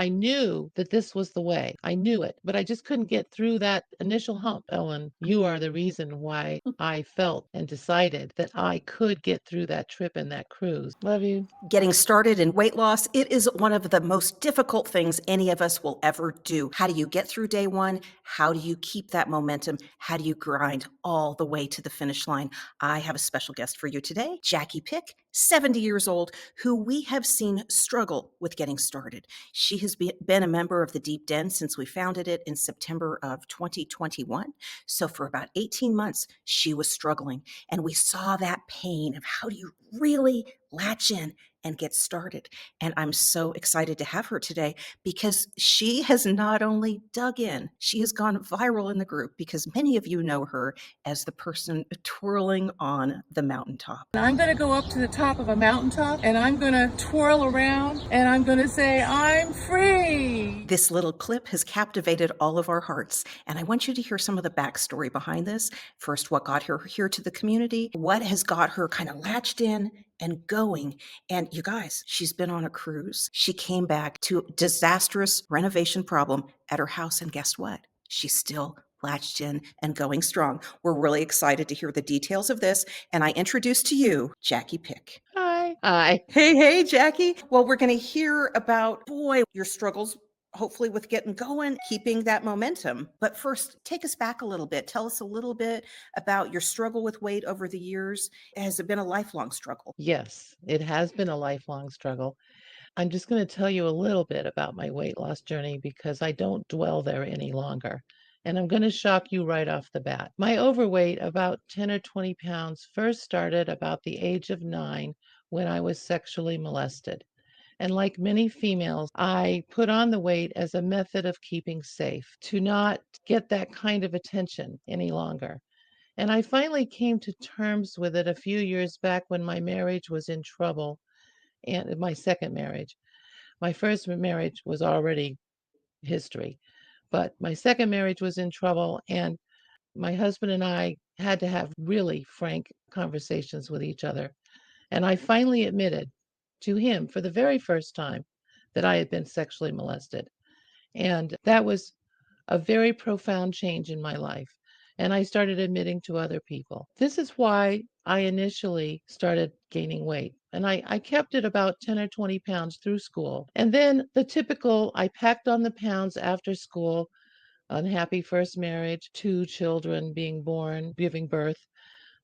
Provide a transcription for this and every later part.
I knew that this was the way. I knew it, but I just couldn't get through that initial hump. Ellen, you are the reason why I felt and decided that I could get through that trip and that cruise. Love you. Getting started in weight loss, it is one of the most difficult things any of us will ever do. How do you get through day one? How do you keep that momentum? How do you grind all the way to the finish line? I have a special guest for you today, Jackie Pick, 70 years old, who we have seen struggle with getting started. She has been a member of the Deep Den since we founded it in September of 2021. So for about 18 months, she was struggling. And we saw that pain of how do you really latch in and get started. And I'm so excited to have her today because she has not only dug in, she has gone viral in the group because many of you know her as the person twirling on the mountaintop. I'm going to go up to the top of a mountaintop and I'm going to twirl around and I'm going to say, I'm free. This little clip has captivated all of our hearts, and I want you to hear some of the backstory behind this. First, what got her here to the community, what has got her kind of latched in and going. And you guys, she's been on a cruise. She came back to a disastrous renovation problem at her house, and guess what? She's still latched in and going strong. We're really excited to hear the details of this, and I introduce to you Jackie Pick. Hi. Hi. Hey, Jackie. Well, we're going to hear about, boy, your struggles, hopefully with getting going, keeping that momentum. But first, take us back a little bit. Tell us a little bit about your struggle with weight over the years. Has it been a lifelong struggle? Yes, it has been a lifelong struggle. I'm just going to tell you a little bit about my weight loss journey because I don't dwell there any longer. And I'm going to shock you right off the bat. My overweight, about 10 or 20 pounds, first started about the age of 9 when I was sexually molested. And like many females, I put on the weight as a method of keeping safe, to not get that kind of attention any longer. And I finally came to terms with it a few years back when my marriage was in trouble, and my second marriage. My first marriage was already history, but my second marriage was in trouble, and my husband and I had to have really frank conversations with each other. And I finally admitted to him for the very first time that I had been sexually molested. And that was a very profound change in my life. And I started admitting to other people. This is why I initially started gaining weight. And I kept it about 10 or 20 pounds through school. And then the typical, I packed on the pounds after school, unhappy first marriage, 2 children being born, giving birth,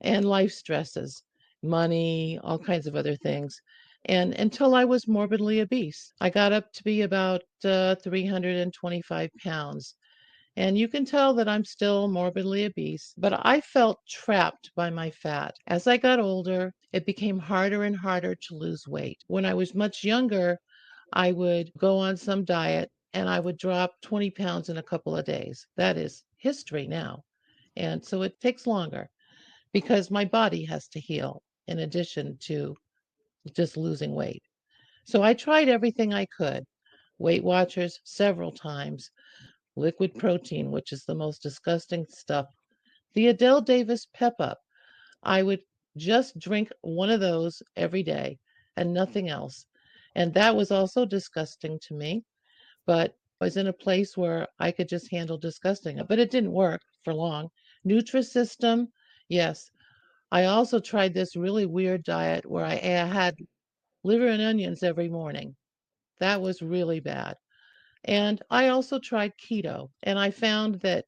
and life stresses, money, all kinds of other things. And until I was morbidly obese, I got up to be about 325 pounds. And you can tell that I'm still morbidly obese, but I felt trapped by my fat. As I got older, it became harder and harder to lose weight. When I was much younger, I would go on some diet and I would drop 20 pounds in a couple of days. That is history now. And so it takes longer because my body has to heal in addition to just losing weight. So I tried everything I could. Weight Watchers several times, liquid protein, which is the most disgusting stuff. The Adele Davis Pep Up, I would just drink one of those every day and nothing else. And that was also disgusting to me, but I was in a place where I could just handle disgusting. But it didn't work for long. Nutrisystem, yes. I also tried this really weird diet where I had liver and onions every morning. That was really bad. And I also tried keto, and I found that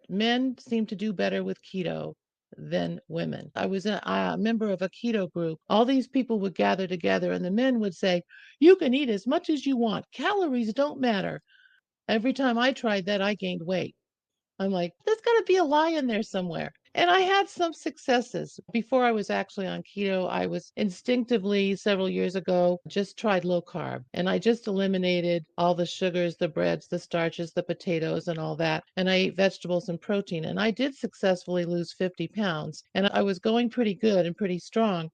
men seem to do better with keto than women. I was a member of a keto group. All these people would gather together, and the men would say, you can eat as much as you want. Calories don't matter. Every time I tried that, I gained weight. I'm like, there's got to be a lie in there somewhere. And I had some successes. Before I was actually on keto, I was instinctively several years ago just tried low carb. And I just eliminated all the sugars, the breads, the starches, the potatoes, and all that. And I ate vegetables and protein. And I did successfully lose 50 pounds. And I was going pretty good and pretty strong.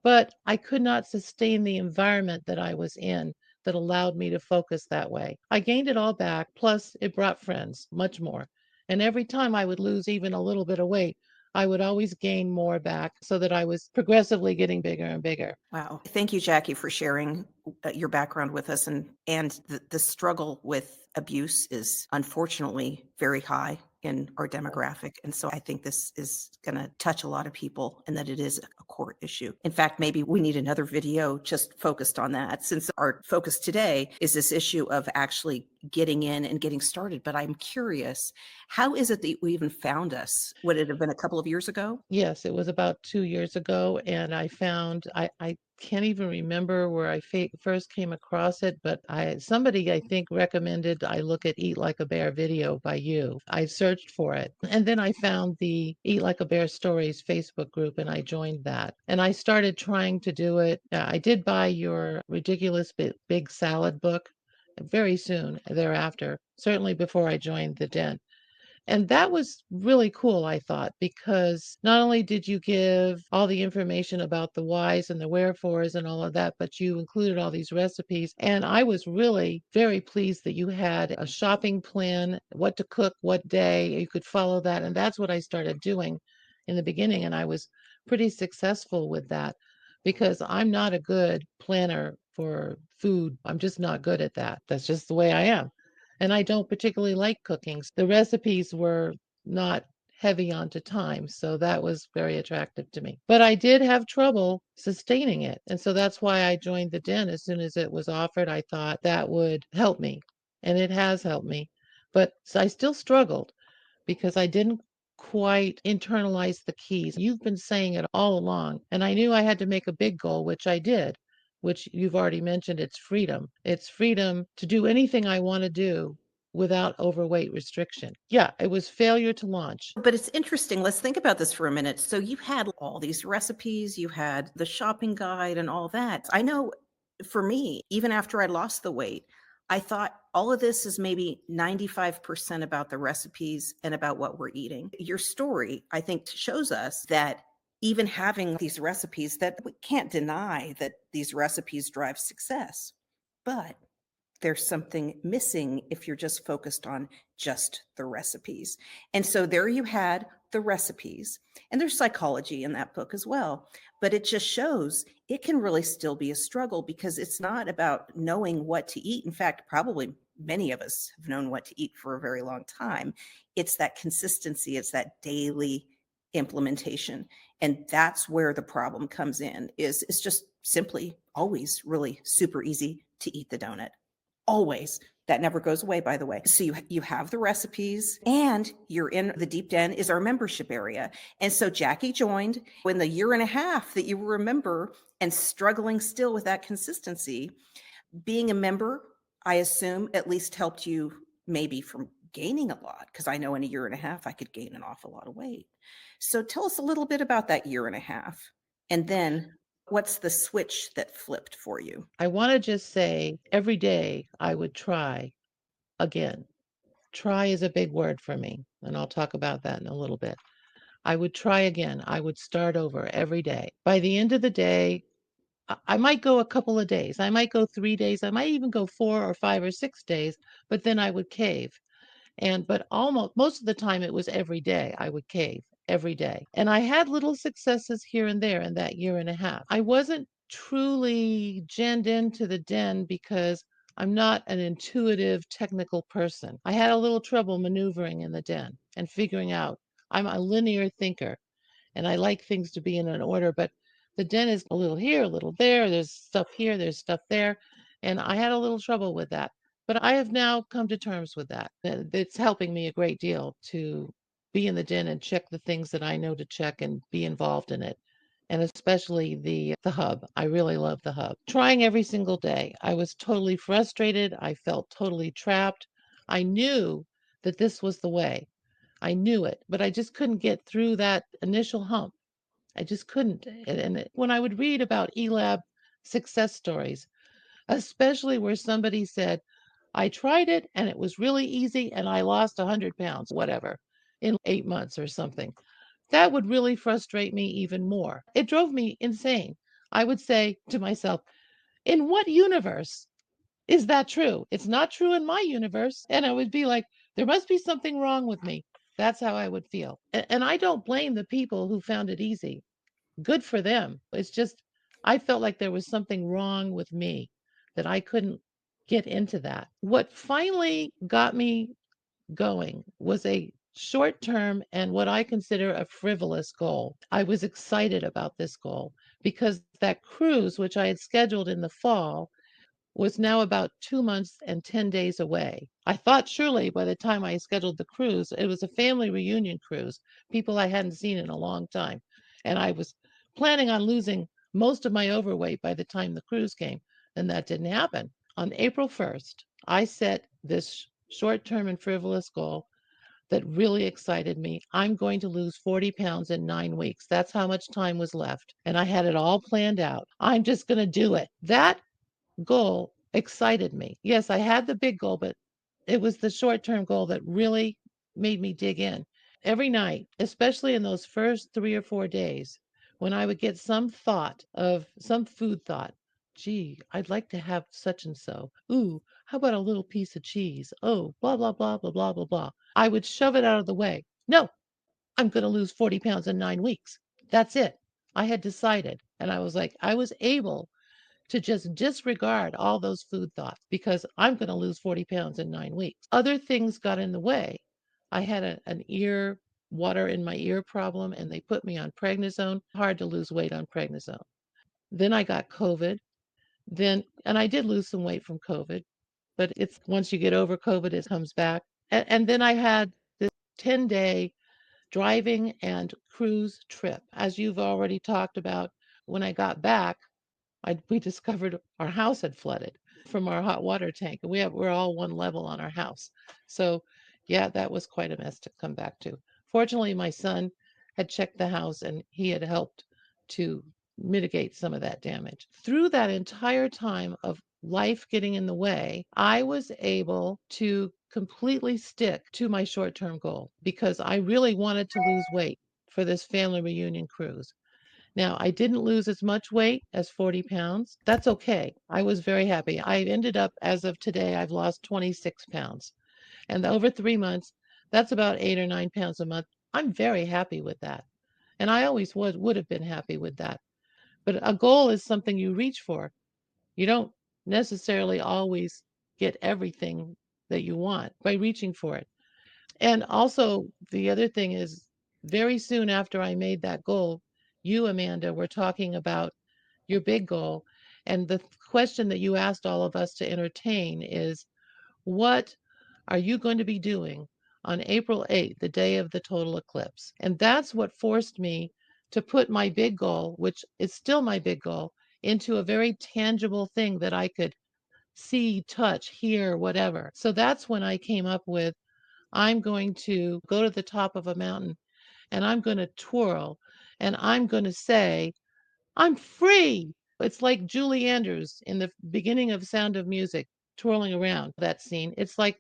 But I could not sustain the environment that I was in that allowed me to focus that way. I gained it all back, plus it brought friends, much more. And every time I would lose even a little bit of weight, I would always gain more back so that I was progressively getting bigger and bigger. Wow. Thank you, Jackie, for sharing your background with us. And the struggle with abuse is unfortunately very high in our demographic. And so I think this is going to touch a lot of people and that it is a court issue. In fact, maybe we need another video just focused on that, since our focus today is this issue of actually getting in and getting started. But I'm curious, how is it that you even found us? Would it have been a couple of years ago? Yes, it was about 2 years ago, and I can't even remember where I first came across it, but somebody I think recommended I look at Eat Like a Bear video by you. I searched for it, and then I found the Eat Like a Bear Stories Facebook group, and I joined that. And I started trying to do it. I did buy your Ridiculous Big Salad book very soon thereafter, certainly before I joined the Den. And that was really cool, I thought, because not only did you give all the information about the whys and the wherefores and all of that, but you included all these recipes. And I was really very pleased that you had a shopping plan, what to cook, what day. You could follow that. And that's what I started doing in the beginning. And I was pretty successful with that because I'm not a good planner for food. I'm just not good at that. That's just the way I am. And I don't particularly like cooking. The recipes were not heavy onto time, so that was very attractive to me. But I did have trouble sustaining it. And so that's why I joined the Den as soon as it was offered. I thought that would help me, and it has helped me. But I still struggled because I didn't quite internalize the keys. You've been saying it all along, and I knew I had to make a big goal, which I did, which you've already mentioned. It's freedom. It's freedom to do anything I want to do without overweight restriction. Yeah, it was failure to launch. But it's interesting. Let's think about this for a minute. So you had all these recipes, you had the shopping guide and all that. I know for me, even after I lost the weight, I thought all of this is maybe 95% about the recipes and about what we're eating. Your story, I think, shows us that even having these recipes, that we can't deny that these recipes drive success. But there's something missing if you're just focused on just the recipes. And so there you had the recipes, and there's psychology in that book as well. But it just shows it can really still be a struggle because it's not about knowing what to eat. In fact, probably many of us have known what to eat for a very long time. It's that consistency, it's that daily implementation. And that's where the problem comes in, is it's just simply always really super easy to eat the donut. Always. That never goes away, by the way. So you have the recipes, and you're in the Deep Den is our membership area. And so Jackie joined in the year and a half that you were a member and struggling still with that consistency. Being a member, I assume, at least helped you maybe from gaining a lot, because I know in a year and a half I could gain an awful lot of weight. So tell us a little bit about that year and a half. And then what's the switch that flipped for you? I want to just say every day I would try again. Try is a big word for me, and I'll talk about that in a little bit. I would try again. I would start over every day. By the end of the day, I might go a couple of days. I might go 3 days. I might even go 4 or 5 or 6 days, but then I would cave. But almost most of the time it was every day I would cave every day. And I had little successes here and there in that year and a half. I wasn't truly genned into the Den because I'm not an intuitive technical person. I had a little trouble maneuvering in the Den and figuring out I'm a linear thinker and I like things to be in an order, but the Den is a little here, a little there. There's stuff here, there's stuff there. And I had a little trouble with that. But I have now come to terms with that. It's helping me a great deal to be in the Den and check the things that I know to check and be involved in it. And especially the hub. I really love the hub. Trying every single day. I was totally frustrated. I felt totally trapped. I knew that this was the way. I knew it, but I just couldn't get through that initial hump. I just couldn't. When I would read about ELAB success stories, especially where somebody said, I tried it and it was really easy and I lost 100 pounds, whatever, in 8 months or something, that would really frustrate me even more. It drove me insane. I would say to myself, in what universe is that true? It's not true in my universe. And I would be like, there must be something wrong with me. That's how I would feel. And I don't blame the people who found it easy. Good for them. It's just I felt like there was something wrong with me that I couldn't get into that. What finally got me going was a short term and what I consider a frivolous goal. I was excited about this goal because that cruise, which I had scheduled in the fall, was now about 2 months and 10 days away. I thought surely by the time I scheduled the cruise, it was a family reunion cruise, people I hadn't seen in a long time. And I was planning on losing most of my overweight by the time the cruise came, and that didn't happen. On April 1st, I set this short term and frivolous goal that really excited me. I'm going to lose 40 pounds in 9 weeks. That's how much time was left. And I had it all planned out. I'm just going to do it. That goal excited me. Yes, I had the big goal, but it was the short-term goal that really made me dig in. Every night, especially in those first 3 or 4 days, when I would get some thought of some food thought, "Gee, I'd like to have such and so. Ooh, how about a little piece of cheese? Oh, blah, blah, blah, blah, blah, blah, blah." I would shove it out of the way. "No, I'm gonna lose 40 pounds in 9 weeks. That's it." I had decided, and I was like I was able to just disregard all those food thoughts because I'm going to lose 40 pounds in 9 weeks. Other things got in the way. I had an ear, water in my ear problem, and they put me on prednisone. Hard to lose weight on prednisone. Then I got COVID. And I did lose some weight from COVID, but it's once you get over COVID, it comes back. And then I had this 10-day driving and cruise trip. As you've already talked about, when I got back, we discovered our house had flooded from our hot water tank, and we're all one level on our house. So, yeah, that was quite a mess to come back to. Fortunately, my son had checked the house and he had helped to mitigate some of that damage. Through that entire time of life getting in the way, I was able to completely stick to my short-term goal because I really wanted to lose weight for this family reunion cruise. Now, I didn't lose as much weight as 40 pounds. That's okay. I was very happy. I ended up, as of today, I've lost 26 pounds. And over 3 months, that's about 8 or 9 pounds a month. I'm very happy with that. And I always would have been happy with that. But a goal is something you reach for. You don't necessarily always get everything that you want by reaching for it. And also, the other thing is, very soon after I made that goal, you, Amanda, were talking about your big goal. And the question that you asked all of us to entertain is, what are you going to be doing on April 8th, the day of the total eclipse? And that's what forced me to put my big goal, which is still my big goal, into a very tangible thing that I could see, touch, hear, whatever. So that's when I came up with I'm going to go to the top of a mountain and I'm going to twirl and I'm going to say, I'm free. It's like Julie Andrews in the beginning of Sound of Music twirling around that scene. It's like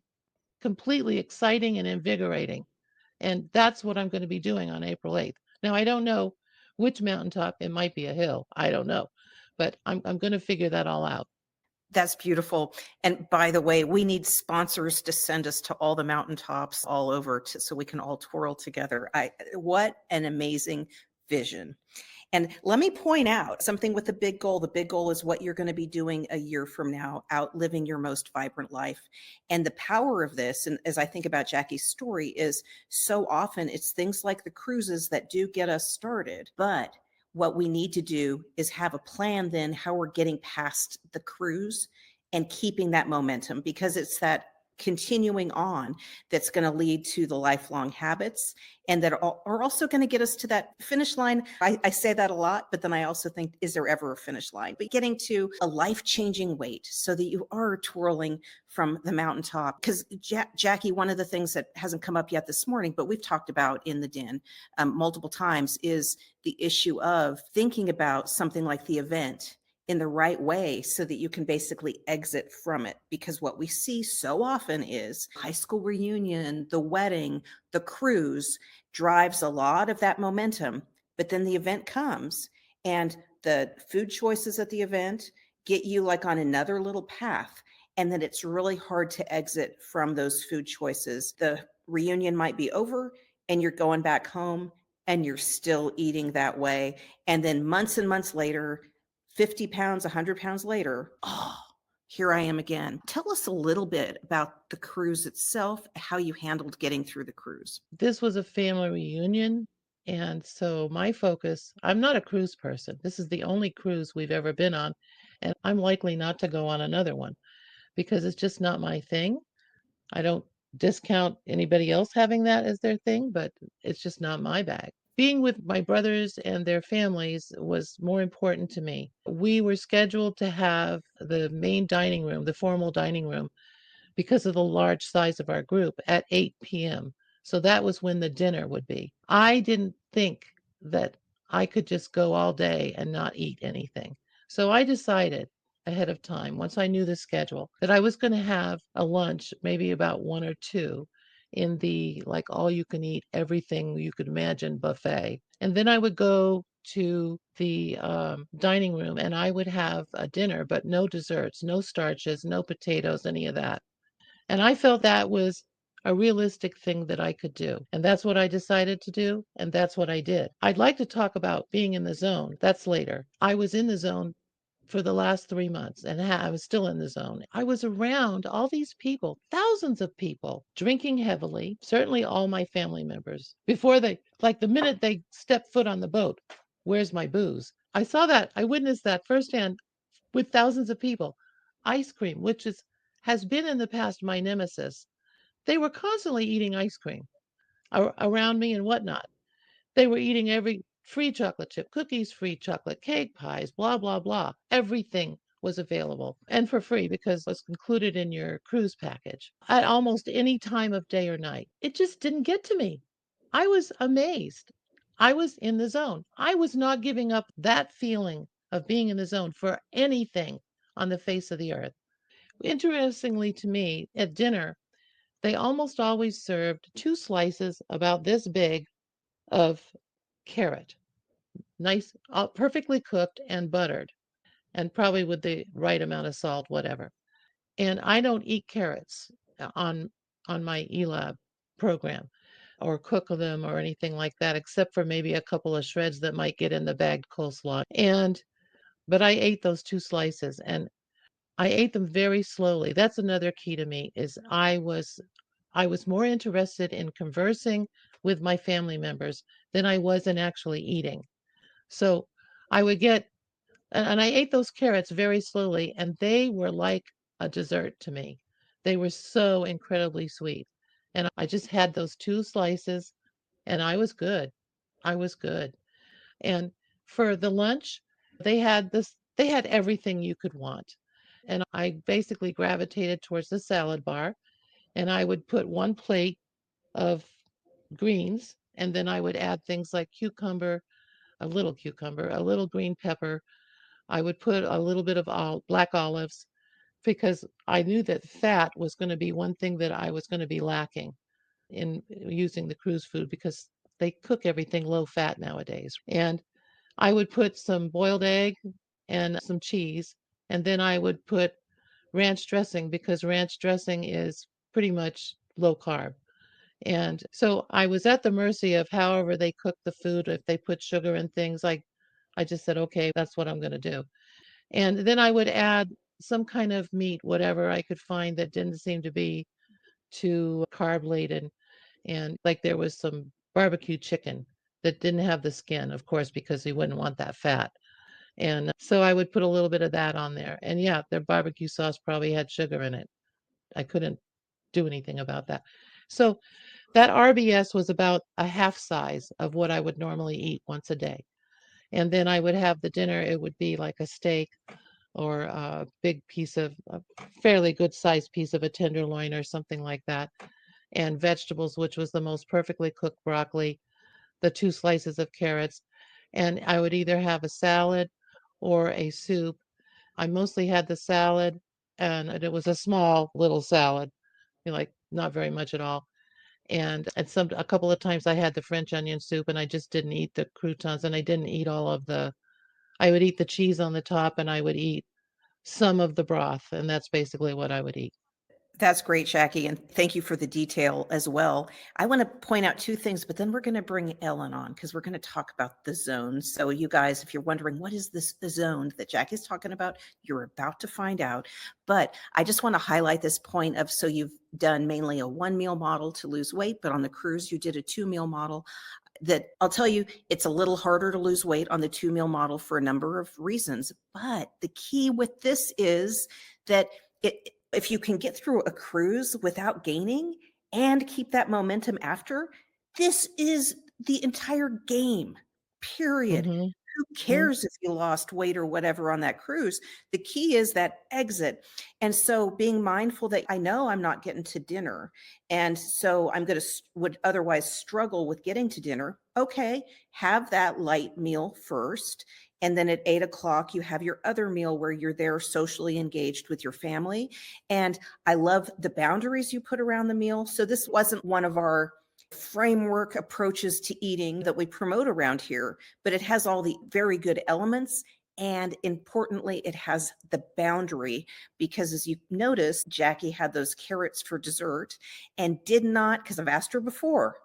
completely exciting and invigorating. And that's what I'm going to be doing on April 8th. Now, I don't know which mountaintop. It might be a hill. I don't know. But I'm going to figure that all out. That's beautiful. And by the way, we need sponsors to send us to all the mountaintops all over so we can all twirl together. What an amazing vision. And let me point out something with the big goal. The big goal is what you're going to be doing a year from now, out living your most vibrant life. And the power of this, and as I think about Jackie's story, is so often it's things like the cruises that do get us started. But what we need to do is have a plan then how we're getting past the cruise and keeping that momentum, because it's that continuing on that's going to lead to the lifelong habits and that are also going to get us to that finish line. I say that a lot, but then I also think, is there ever a finish line? But getting to a life-changing weight so that you are twirling from the mountaintop. Because Jackie, one of the things that hasn't come up yet this morning, but we've talked about in the den multiple times, is the issue of thinking about something like the event in the right way so that you can basically exit from it. Because what we see so often is high school reunion, the wedding, the cruise drives a lot of that momentum. But then the event comes and the food choices at the event get you like on another little path. And then it's really hard to exit from those food choices. The reunion might be over and you're going back home and you're still eating that way. And then months and months later, 50 pounds, 100 pounds later, oh, here I am again. Tell us a little bit about the cruise itself, how you handled getting through the cruise. This was a family reunion, and so my focus I'm not a cruise person. This is the only cruise we've ever been on, and I'm likely not to go on another one because it's just not my thing. I don't discount anybody else having that as their thing, but it's just not my bag. Being with my brothers and their families was more important to me. We were scheduled to have the main dining room, the formal dining room, because of the large size of our group at 8 p.m. So that was when the dinner would be. I didn't think that I could just go all day and not eat anything. So I decided ahead of time, once I knew the schedule, that I was going to have a lunch, maybe about one or two, in the like all you can eat, everything you could imagine buffet. And then I would go to the dining room and I would have a dinner, but no desserts, no starches, no potatoes, any of that. And I felt that was a realistic thing that I could do. And that's what I decided to do. And that's what I did. I'd like to talk about being in the zone. That's later. I was in the zone for the last 3 months and I was still in the zone. I was around all these people, thousands of people, drinking heavily, certainly all my family members. Before they, like the minute they stepped foot on the boat, where's my booze? I saw that. I witnessed that firsthand with thousands of people. Ice cream, which is has been in the past my nemesis. They were constantly eating ice cream around me and whatnot. They were eating every free chocolate chip cookies, free chocolate cake, pies, blah, blah, blah. Everything was available and for free because it was included in your cruise package at almost any time of day or night. It just didn't get to me. I was amazed. I was in the zone. I was not giving up that feeling of being in the zone for anything on the face of the earth. Interestingly to me, at dinner, they almost always served two slices about this big of carrot, nice, perfectly cooked and buttered, and probably with the right amount of salt, whatever. And I don't eat carrots on my ELAB program or cook them or anything like that, except for maybe a couple of shreds that might get in the bagged coleslaw. And but I ate those two slices and I ate them very slowly. That's another key to me is I was more interested in conversing with my family members than I was in actually eating. So I would get and I ate those carrots very slowly, and they were like a dessert to me. They were so incredibly sweet. And I just had those two slices, and I was good. I was good. And for the lunch, they had everything you could want. And I basically gravitated towards the salad bar, and I would put one plate of greens, and then I would add things like cucumber, a little green pepper. I would put a little bit of black olives because I knew that fat was going to be one thing that I was going to be lacking in using the cruise food because they cook everything low fat nowadays. And I would put some boiled egg and some cheese, and then I would put ranch dressing because ranch dressing is pretty much low carb. And so I was at the mercy of however they cook the food. If they put sugar and things, I just said, okay, that's what I'm going to do. And then I would add some kind of meat, whatever I could find that didn't seem to be too carb laden. And like there was some barbecue chicken that didn't have the skin, of course, because you wouldn't want that fat. And so I would put a little bit of that on there. And yeah, their barbecue sauce probably had sugar in it. I couldn't do anything about that. So that RBS was about a half size of what I would normally eat once a day. And then I would have the dinner, it would be like a steak or a big piece of a fairly good sized piece of a tenderloin or something like that, and vegetables, which was the most perfectly cooked broccoli, the two slices of carrots. And I would either have a salad or a soup. I mostly had the salad, and it was a small little salad, like not very much at all. And some a couple of times I had the French onion soup and I just didn't eat the croutons and I didn't eat all of the I would eat the cheese on the top and I would eat some of the broth and that's basically what I would eat. That's great, Jackie, and thank you for the detail as well. I want to point out two things, but then we're going to bring Ellen on because we're going to talk about the zone. So, you guys, if you're wondering what is this the zone that Jackie's talking about, you're about to find out. But I just want to highlight this point of so you've done mainly a one meal model to lose weight, but on the cruise you did a two meal model. That I'll tell you, it's a little harder to lose weight on the two meal model for a number of reasons. But the key with this is that if you can get through a cruise without gaining and keep that momentum after, this is the entire game, period. Mhm. Who Mhm. cares if you lost weight or whatever on that cruise? The key is that exit. And so being mindful that I know I'm not getting to dinner. And so I'm going to would otherwise struggle with getting to dinner. Okay, have that light meal first. And then at 8 o'clock, you have your other meal where you're there socially engaged with your family. And I love the boundaries you put around the meal. So this wasn't one of our framework approaches to eating that we promote around here, but it has all the very good elements. And importantly, it has the boundary because as you notice, Jackie had those carrots for dessert and did not, because I've asked her before,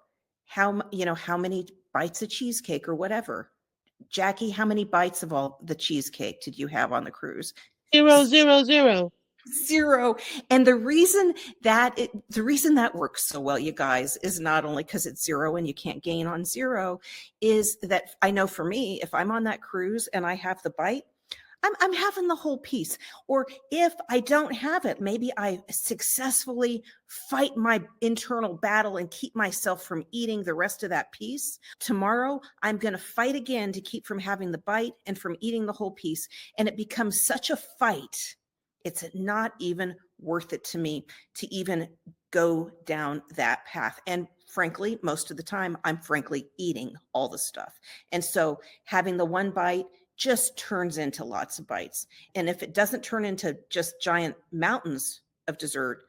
how many bites of cheesecake or whatever. Jackie, how many bites of all the cheesecake did you have on the cruise? 0, 0, 0. Zero. And the reason that works so well, you guys, is not only because it's zero and you can't gain on zero, is that I know for me, if I'm on that cruise and I have the bite, I'm having the whole piece. Or if I don't have it, maybe I successfully fight my internal battle and keep myself from eating the rest of that piece. Tomorrow, I'm going to fight again to keep from having the bite and from eating the whole piece. And it becomes such a fight. It's not even worth it to me to even go down that path. And frankly, most of the time, I'm frankly eating all the stuff. And so having the one bite just turns into lots of bites. And if it doesn't turn into just giant mountains of dessert,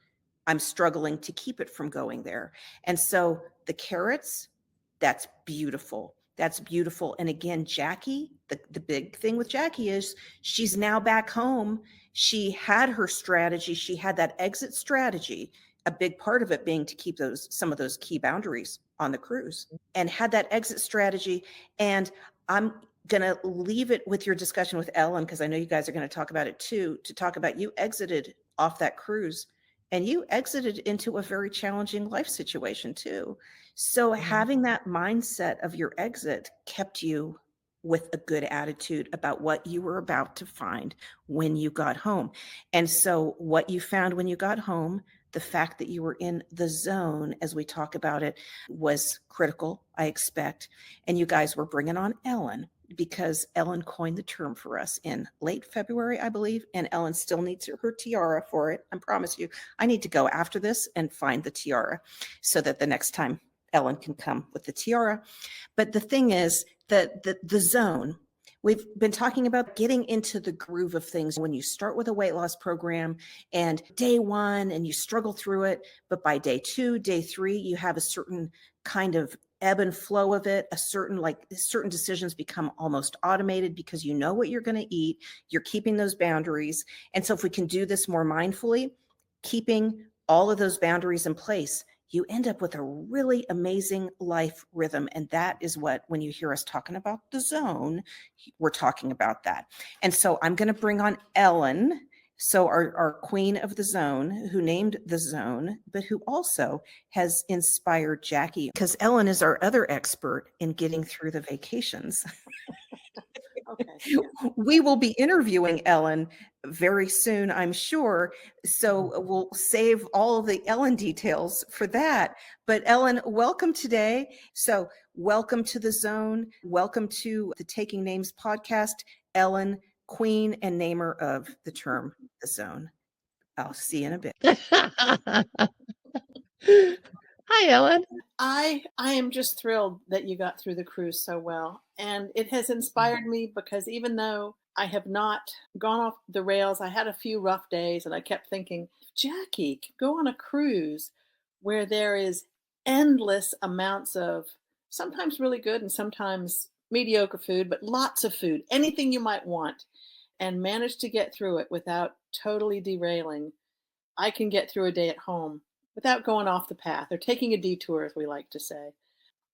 I'm struggling to keep it from going there. And so the carrots, that's beautiful. That's beautiful. And again, Jackie, the big thing with Jackie is she's now back home. She had her strategy. She had that exit strategy, a big part of it being to keep some of those key boundaries on the cruise and had that exit strategy. And I'm going to leave it with your discussion with Ellen, because I know you guys are going to talk about it too, to talk about you exited off that cruise and you exited into a very challenging life situation too. So Mhm. having that mindset of your exit kept you with a good attitude about what you were about to find when you got home. And so what you found when you got home, the fact that you were in the zone as we talk about it was critical, I expect. And you guys were bringing on Ellen because Ellen coined the term for us in late February, I believe, and Ellen still needs her tiara for it. I promise you, I need to go after this and find the tiara so that the next time Ellen can come with the tiara. But the thing is that the zone, we've been talking about getting into the groove of things when you start with a weight loss program and day one and you struggle through it, but by day two, day three, you have a certain kind of ebb and flow of it, certain decisions become almost automated because you know what you're going to eat, you're keeping those boundaries. And so if we can do this more mindfully, keeping all of those boundaries in place, you end up with a really amazing life rhythm. And that is what, when you hear us talking about the zone, we're talking about that. And so I'm going to bring on Ellen. So our queen of the zone, who named the zone, but who also has inspired Jackie, because Ellen is our other expert in getting through the vacations. Okay. Yeah. We will be interviewing Ellen very soon, I'm sure. So Mhm. we'll save all of the Ellen details for that. But Ellen, welcome today. So welcome to the zone. Welcome to the Taking Names podcast. Ellen, queen and namer of the term the zone. I'll see you in a bit. Hi, Ellen. I am just thrilled that you got through the cruise so well. And it has inspired me because even though I have not gone off the rails, I had a few rough days and I kept thinking, Jackie could go on a cruise where there is endless amounts of sometimes really good and sometimes mediocre food, but lots of food, anything you might want, and manage to get through it without totally derailing. I can get through a day at home without going off the path or taking a detour, as we like to say.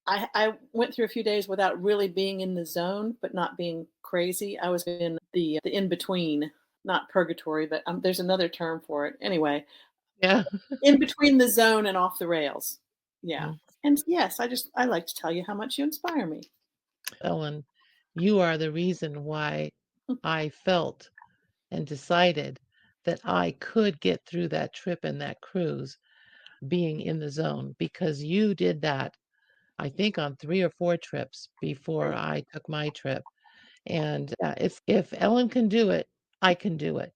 I went through a few days without really being in the zone, but not being crazy. I was in the in between, not purgatory, but there's another term for it. Anyway, Yeah. in between the zone and off the rails. Yeah. Mm. And yes, I like to tell you how much you inspire me. Ellen, you are the reason why I felt and decided that I could get through that trip and that cruise being in the zone, because you did that, I think, on 3 or 4 trips before Right. I took my trip. And if Ellen can do it, I can do it.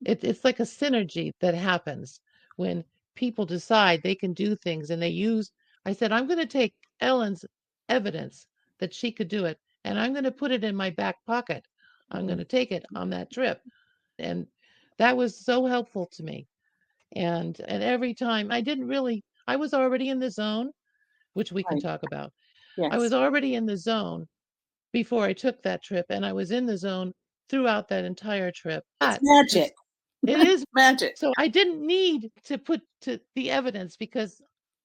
It's like a synergy that happens when people decide they can do things and they use. I said, I'm going to take Ellen's evidence that she could do it, and I'm going to put it in my back pocket. I'm going Mhm. to take it on that trip. And that was so helpful to me. And every time I was already in the zone, which we can Right. talk about. I Yes. was already in the zone before I took that trip, and I was in the zone throughout that entire trip. It's That magic. just it is. Magic. So I didn't need to put to the evidence because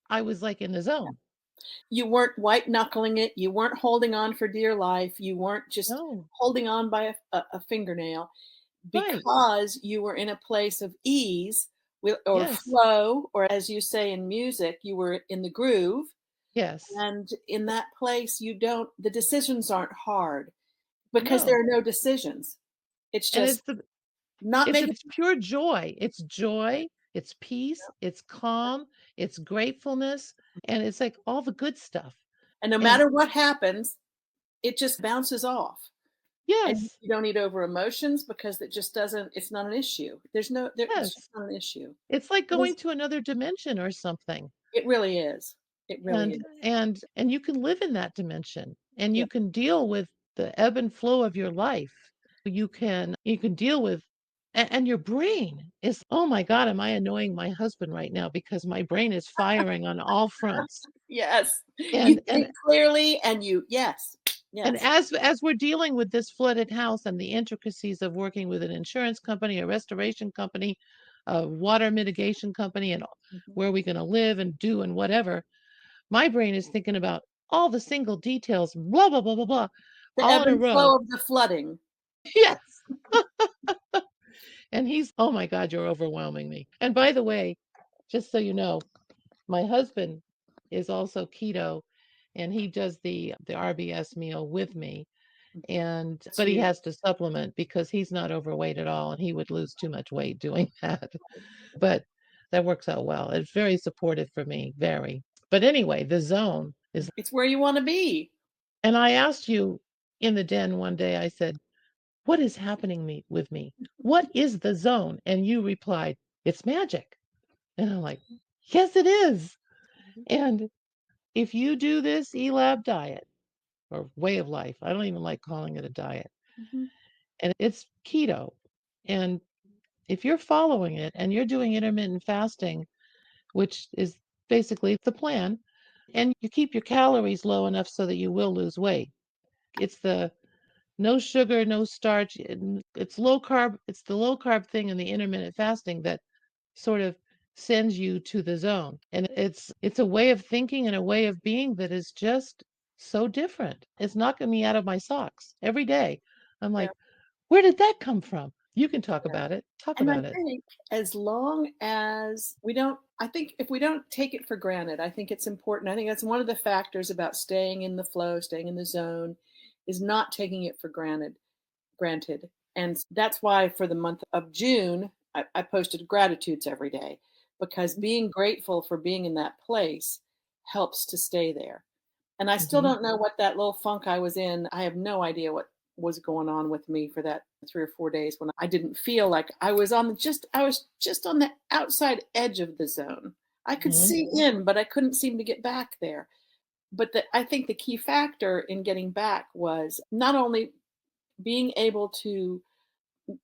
I was like in the zone. You weren't white knuckling it. You weren't holding on for dear life. You weren't just No, holding on by a fingernail, right. because you were in a place of ease or Yes, flow, or as you say in music, you were in the groove. yes. And in that place, the decisions aren't hard because there No. are no decisions. It's And just not making. it's pure joy. It's joy, it's peace, it's calm, it's gratefulness, and it's like all the good stuff. And no And matter what happens, it just bounces off. And yes, you don't need over emotions because it just doesn't, it's not an issue. It's just yes. not an issue. It's like It going is, to another dimension or something. it really is. It really is. And you can live in that dimension, and Yeah. you can deal with the ebb and flow of your life. You can deal with, and your brain is, oh my God, am I annoying my husband right now because my brain is firing on all fronts. Yes. You And and think clearly yes. and Yes. as we're dealing with this flooded house and the intricacies of working with an insurance company, a restoration company, a water mitigation company, and Mhm. where are we going to live and do and whatever, my brain is thinking about all the single details, blah, blah, blah, blah, blah, The all ebb in a and row. flow of the flooding. Yes. And oh my God, you're overwhelming me. And by the way, just so you know, my husband is also keto, and he does the RBS meal with me. That's But he huge. has to supplement because he's not overweight at all, and he would lose too much weight doing that. But that works out well. It's very supportive for me, very. But anyway, the zone is. It's where you want to be. And I asked you in the den one day, I said, what is happening with me? What is the zone? And you replied, it's magic. And I'm like, yes, it is. And if you do this ELAB diet or way of life, I don't even like calling it a diet, Mhm. and it's keto. And if you're following it and you're doing intermittent fasting, which is basically the plan, and you keep your calories low enough so that you will lose weight, it's the no sugar, no starch. It's low carb. It's the low carb thing in the intermittent fasting that sort of sends you to the zone. And it's a way of thinking and a way of being that is just so different. It's knocking me out of my socks every day. I'm Yeah. like, where did that come from? You can talk Yeah. about it. Talk And I about it. think as long as we don't, I think if we don't take it for granted, I think it's important. I think that's one of the factors about staying in the flow, staying in the zone, is not taking it for granted. And that's why for the month of June, I posted gratitudes every day, because being grateful for being in that place helps to stay there. And I still Hmm. don't know what that little funk I was in. I have no idea what was going on with me for that 3 or 4 days when I didn't feel like I was just on the outside edge of the zone. I could Hmm. see in, but I couldn't seem to get back there. But I think the key factor in getting back was not only being able to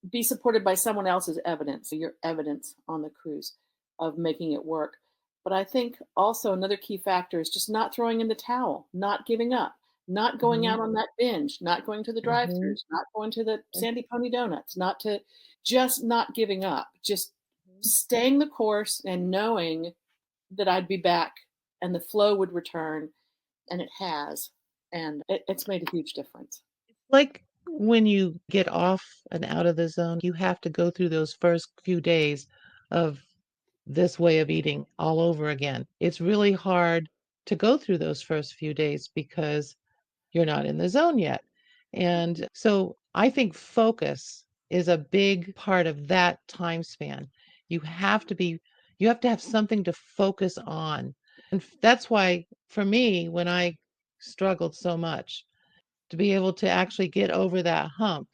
be supported by someone else's evidence, so your evidence on the cruise of making it work. But I think also another key factor is just not throwing in the towel, not giving up, not going Hmm. out on that binge, not going to the Hmm. drive-throughs, not going to the Sandy Pony Donuts, not to just not giving up, just staying the course and knowing that I'd be back and the flow would return, and it has, and it's made a huge difference. Like when you get off and out of the zone, you have to go through those first few days of this way of eating all over again. It's really hard to go through those first few days because you're not in the zone yet. And so I think focus is a big part of that time span. You have to be, you have to have something to focus on. And that's why, for me, when I struggled so much, to be able to actually get over that hump,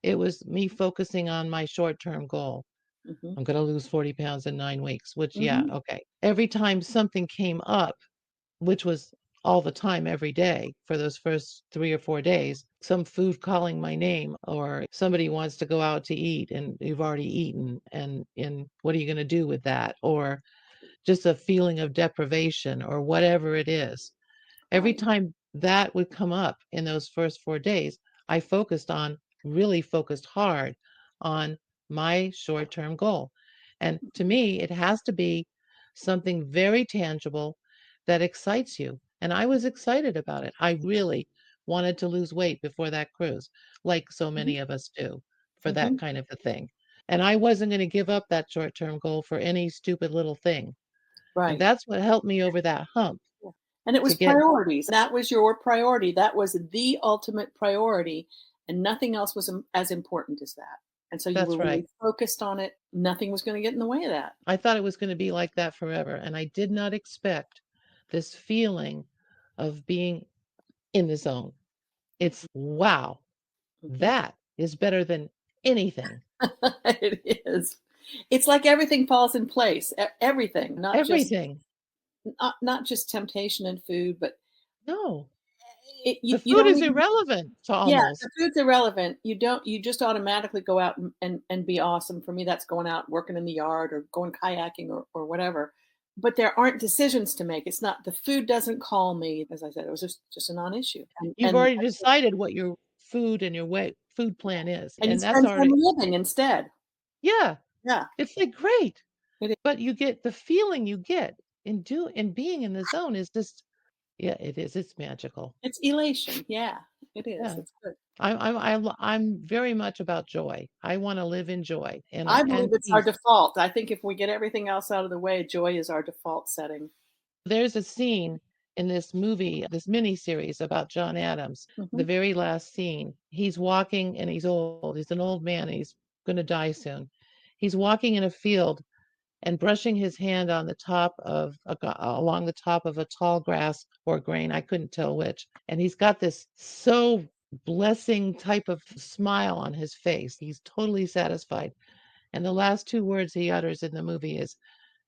it was me focusing on my short term goal. Mhm. I'm going to lose 40 pounds in 9 weeks, which, yeah, Mhm. okay. Every time something came up, which was all the time, every day for those first 3 or 4 days, some food calling my name, or somebody wants to go out to eat and you've already eaten. And what are you going to do with that? Or just a feeling of deprivation or whatever it is. Every Right. time that would come up in those first 4 days, I really focused hard on my short term goal. And to me, it has to be something very tangible that excites you. And I was excited about it. I really wanted to lose weight before that cruise, like so Mhm. many of us do for that Mhm. kind of a thing. And I wasn't going to give up that short term goal for any stupid little thing. And Right. that's what helped me over that hump Yeah. And it to was get. priorities. That was your priority. That was the ultimate priority, and nothing else was as important as that. And so you were That's right. really focused on it. Nothing was going to get in the way of that. I thought it was gonna be like that forever, and I did not expect this feeling of being in the zone. It's wow, Mhm. that is better than anything. It is. It's like everything falls in place. Everything, Everything. not just temptation and food, but No, you, the you food don't is even. irrelevant to Yeah, the almost. food's irrelevant. You just automatically go out and be awesome. For me, that's going out, working in the yard or going kayaking or whatever. But there aren't decisions to make. It's not the food doesn't call me. As I said, it was just a non-issue. You've already decided what your food and your food plan is, And you and that's spend time already. living instead. Yeah, Yeah. it's like great. It is. But you get the feeling you get in being in the zone is just, yeah, it is. It's magical. It's elation. Yeah, it is. Yeah. It's good. I'm very much about joy. I wanna live in joy I believe and it's our peace. default. I think if we get everything else out of the way, joy is our default setting. There's a scene in this movie, this mini series about John Adams, the Mhm. very last scene. He's walking and he's old. He's an old man, and he's gonna die soon. He's walking in a field and brushing his hand on the top of along the top of a tall grass or grain. I couldn't tell which. And he's got this so blessing type of smile on his face. He's totally satisfied. And the last two words he utters in the movie is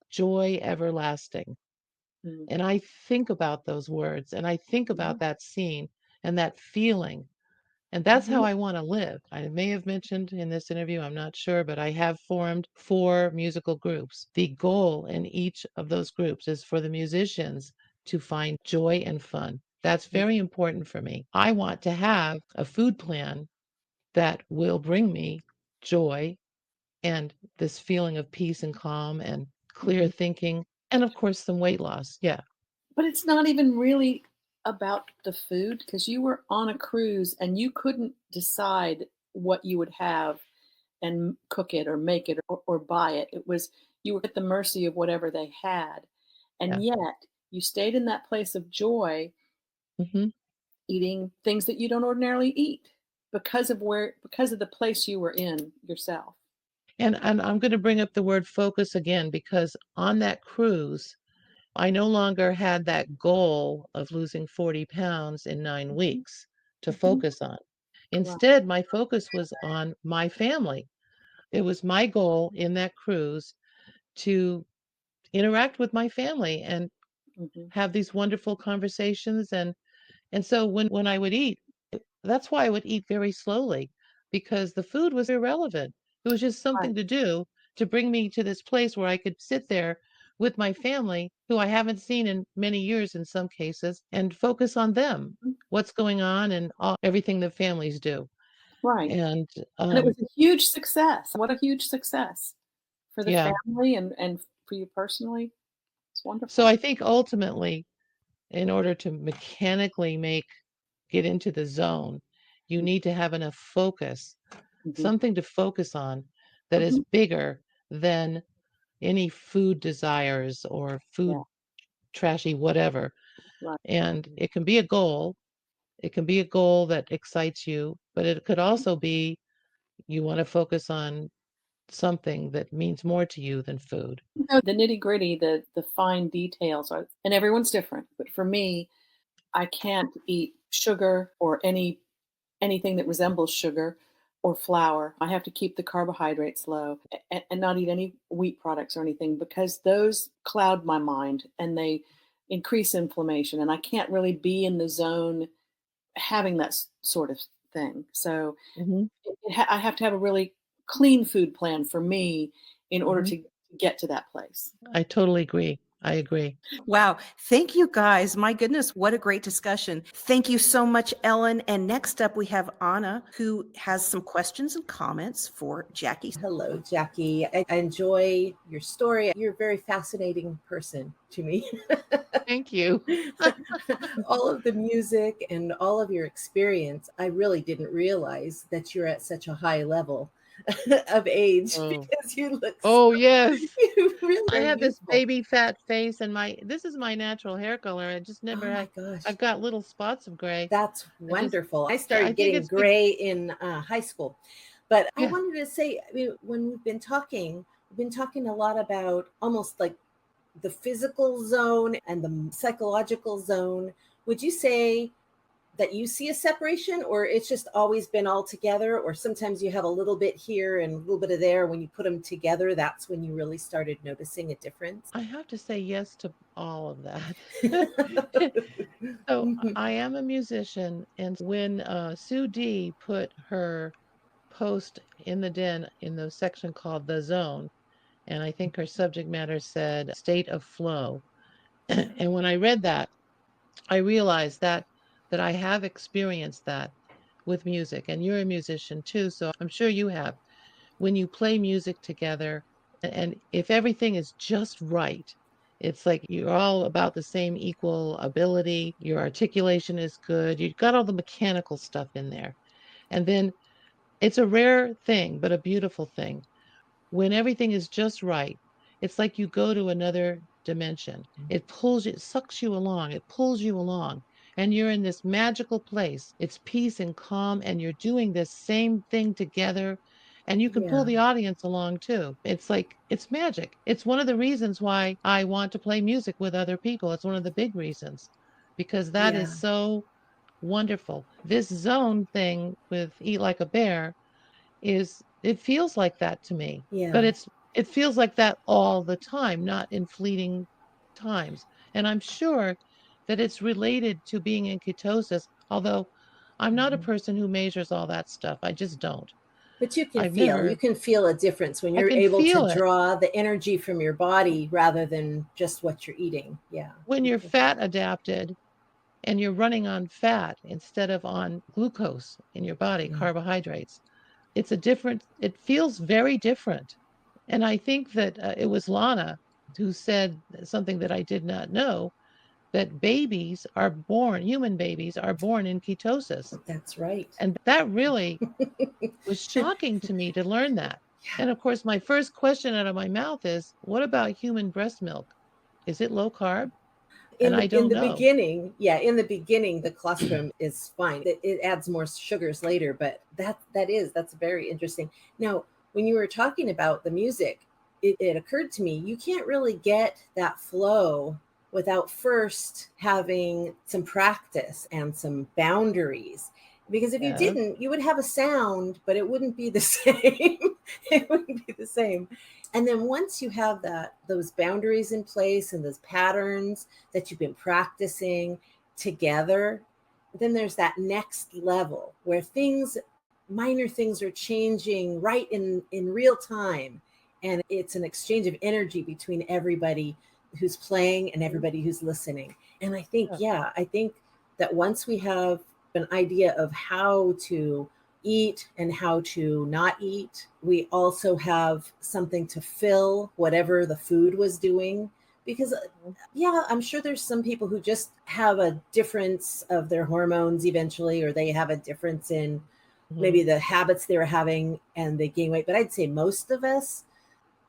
joy everlasting. Mm. And I think about those words and I think about Mhm. that scene and that feeling. And that's how Mhm. I want to live. I may have mentioned in this interview, I'm not sure, but I have formed 4 musical groups. The goal in each of those groups is for the musicians to find joy and fun. That's very important for me. I want to have a food plan that will bring me joy and this feeling of peace and calm and clear Mhm. thinking, and of course, some weight loss. Yeah. But it's not even really about the food because you were on a cruise and you couldn't decide what you would have and cook it or make it or buy it. It was you were at the mercy of whatever they had. Yeah. And yet you stayed in that place of joy Hmm. eating things that you don't ordinarily eat because of the place you were in yourself. And I'm going to bring up the word focus again because on that cruise, I no longer had that goal of losing 40 pounds in nine Mhm. weeks to Mhm. focus on. Right. Instead, my focus was on my family. It was my goal in that cruise to interact with my family and Mhm. have these wonderful conversations. And so when I would eat, that's why I would eat very slowly because the food was irrelevant. It was just Right. something to do to bring me to this place where I could sit there with my family, who I haven't seen in many years in some cases, and focus on them, Mhm. what's going on and everything that families do. Right. And And it was a huge success. What a huge success for the Yeah. family and for you personally. It's So wonderful. I think ultimately, in order to mechanically get into the zone, you need to have enough focus, Mhm. something to focus on that is Mhm. bigger than any food desires or Yeah, food trashy whatever. right. And it can be a goal. It can be a goal that excites you, but it could also be you want to focus on something that means more to you than food. The nitty-gritty, the fine details are, and everyone's different, but for me, I can't eat sugar or anything that resembles sugar or flour. I have to keep the carbohydrates low and not eat any wheat products or anything because those cloud my mind and they increase inflammation. And I can't really be in the zone having that sort of thing. So Hmm. I have to have a really clean food plan for me in order Hmm. to get to that place. I totally agree. I agree. Wow. Thank you guys. My goodness, what a great discussion. Thank you so much, Ellen. And next up, we have Anna, who has some questions and comments for Jackie. Hello, Jackie. I enjoy your story. You're a very fascinating person to me. Thank you. All of the music and all of your experience, I really didn't realize that you're at such a high level of age Oh, because you look so, oh yes. you really I are have this youthful. baby fat face and this is my natural hair color. I just Oh never my had, gosh. I've got little spots of gray. That's I just, wonderful. I yeah, I started think getting it's big. gray in high school. But I Yeah. wanted to say, I mean, when we've been talking a lot about almost like the physical zone and the psychological zone. Would you say that you see a separation, or it's just always been all together, or sometimes you have a little bit here and a little bit of there? When you put them together, that's when you really started noticing a difference? I have to say yes to all of that. So Mhm. I am a musician, and when Sue D put her post in the den in the section called The Zone, and I think her subject matter said state of flow. And when I read that, I realized that I have experienced that with music, and you're a musician too, so I'm sure you have. When you play music together, and if everything is just right, it's like you're all about the same equal ability, your articulation is good, you've got all the mechanical stuff in there. And then it's a rare thing, but a beautiful thing. When everything is just right, it's like you go to another dimension. It pulls you, it sucks you along, it pulls you along, and you're in this magical place. It's peace and calm, and you're doing this same thing together, and you can pull Yeah, the audience along too. It's like it's magic. It's one of the reasons why I want to play music with other people. It's one of the big reasons because that is yeah, so wonderful. This zone thing with Eat Like a Bear is it feels like that to me, but yeah, it feels like that all the time, not in fleeting times. And I'm sure that it's related to being in ketosis, although I'm not a mhm. person who measures all that stuff. I just don't. But I've you never, can feel a difference when I you're can able to feel it draw the energy from your body rather than just what you're eating. Yeah, when you you're can. fat adapted and you're running on fat instead of on glucose in your body, Yeah. carbohydrates. It's a different, it feels very different. And I think that it was Lana who said something that I did not know, that human babies are born in ketosis. That's right. And that really was shocking to me to learn that. Yeah. And of course, my first question out of my mouth is, what about human breast milk? Is it low carb? And I In don't the know. beginning, yeah, in the beginning, the colostrum is fine. It adds more sugars later, but that's very interesting. Now, when you were talking about the music, it occurred to me you can't really get that flow without first having some practice and some boundaries. Because if you Yes. didn't, you would have a sound, but it wouldn't be the same. It wouldn't be the same. And then once you have those boundaries in place and those patterns that you've been practicing together, then there's that next level where minor things are changing right in real time, and it's an exchange of energy between everybody who's playing and everybody who's listening. And I think that once we have an idea of how to eat and how to not eat. We also have something to fill whatever the food was doing. Because, yeah, I'm sure there's some people who just have a difference of their hormones eventually, or they have a difference in maybe the habits they were having and they gain weight. But I'd say most of us,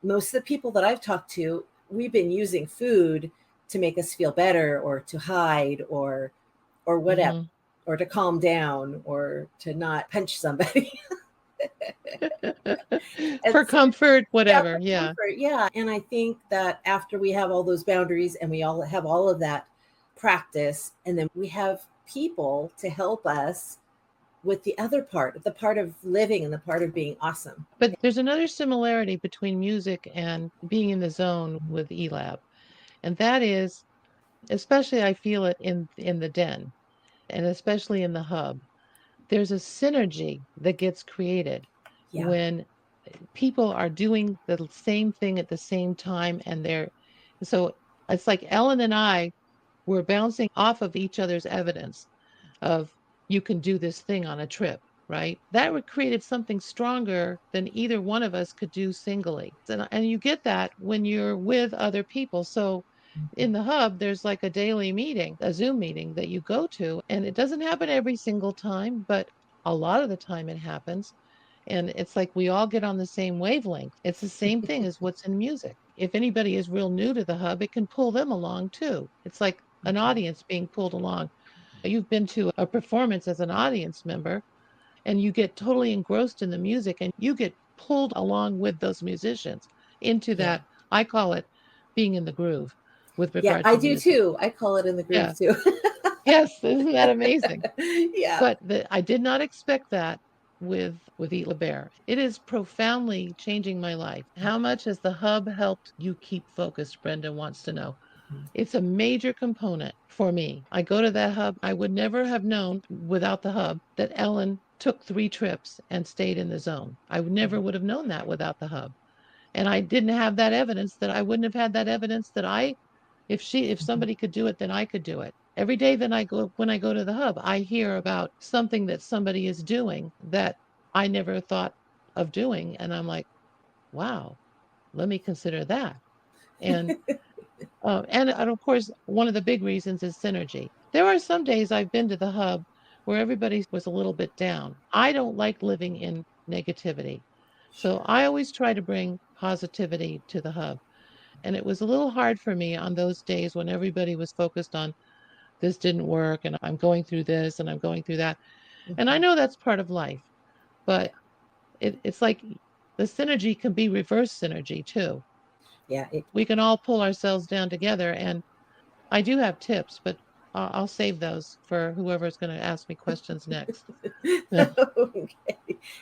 most of the people that I've talked to, we've been using food to make us feel better or to hide or whatever, or to calm down or to not punch somebody. For comfort, Yeah, whatever. for Yeah. comfort. Yeah. And I think that after we have all those boundaries and we all have all of that practice, and then we have people to help us with the other part, the part of living and the part of being awesome. But there's another similarity between music and being in the zone with ELAB. And that is, especially I feel it in the den and especially in the hub. There's a synergy that gets created Yeah. when people are doing the same thing at the same time, and so it's like Ellen and I were bouncing off of each other's evidence of you can do this thing on a trip, right? That would created something stronger than either one of us could do singly. And you get that when you're with other people. So in the hub, there's like a daily meeting, a Zoom meeting that you go to, and it doesn't happen every single time, but a lot of the time it happens. And it's like we all get on the same wavelength. It's the same thing as what's in music. If anybody is real new to the hub, it can pull them along too. It's like an audience being pulled along. You've been to a performance as an audience member and you get totally engrossed in the music and you get pulled along with those musicians into Yeah. that. I call it being in the groove with Yeah, regard I to do music. too. I call it in the Yeah. groove too. Yes, isn't that amazing? Yeah. But I did not expect that with Eat LeBear. It is profoundly changing my life. How much has the hub helped you keep focused? Brenda wants to know. It's a major component for me. I go to that hub. I would never have known without the hub that Ellen took 3 trips and stayed in the zone. I never would have known that without the hub. And I didn't have that evidence that I wouldn't have had that evidence that if somebody could do it, then I could do it. Every day when I go to the hub, I hear about something that somebody is doing that I never thought of doing. And I'm like, wow, let me consider that. And and of course, one of the big reasons is synergy. There are some days I've been to the hub where everybody was a little bit down. I don't like living in negativity. So I always try to bring positivity to the hub. And it was a little hard for me on those days when everybody was focused on this didn't work and I'm going through this and I'm going through that. And I know that's part of life, but it's like the synergy can be reverse synergy too. Yeah. We can all pull ourselves down together. And I do have tips, but I'll save those for whoever's going to ask me questions next. Okay.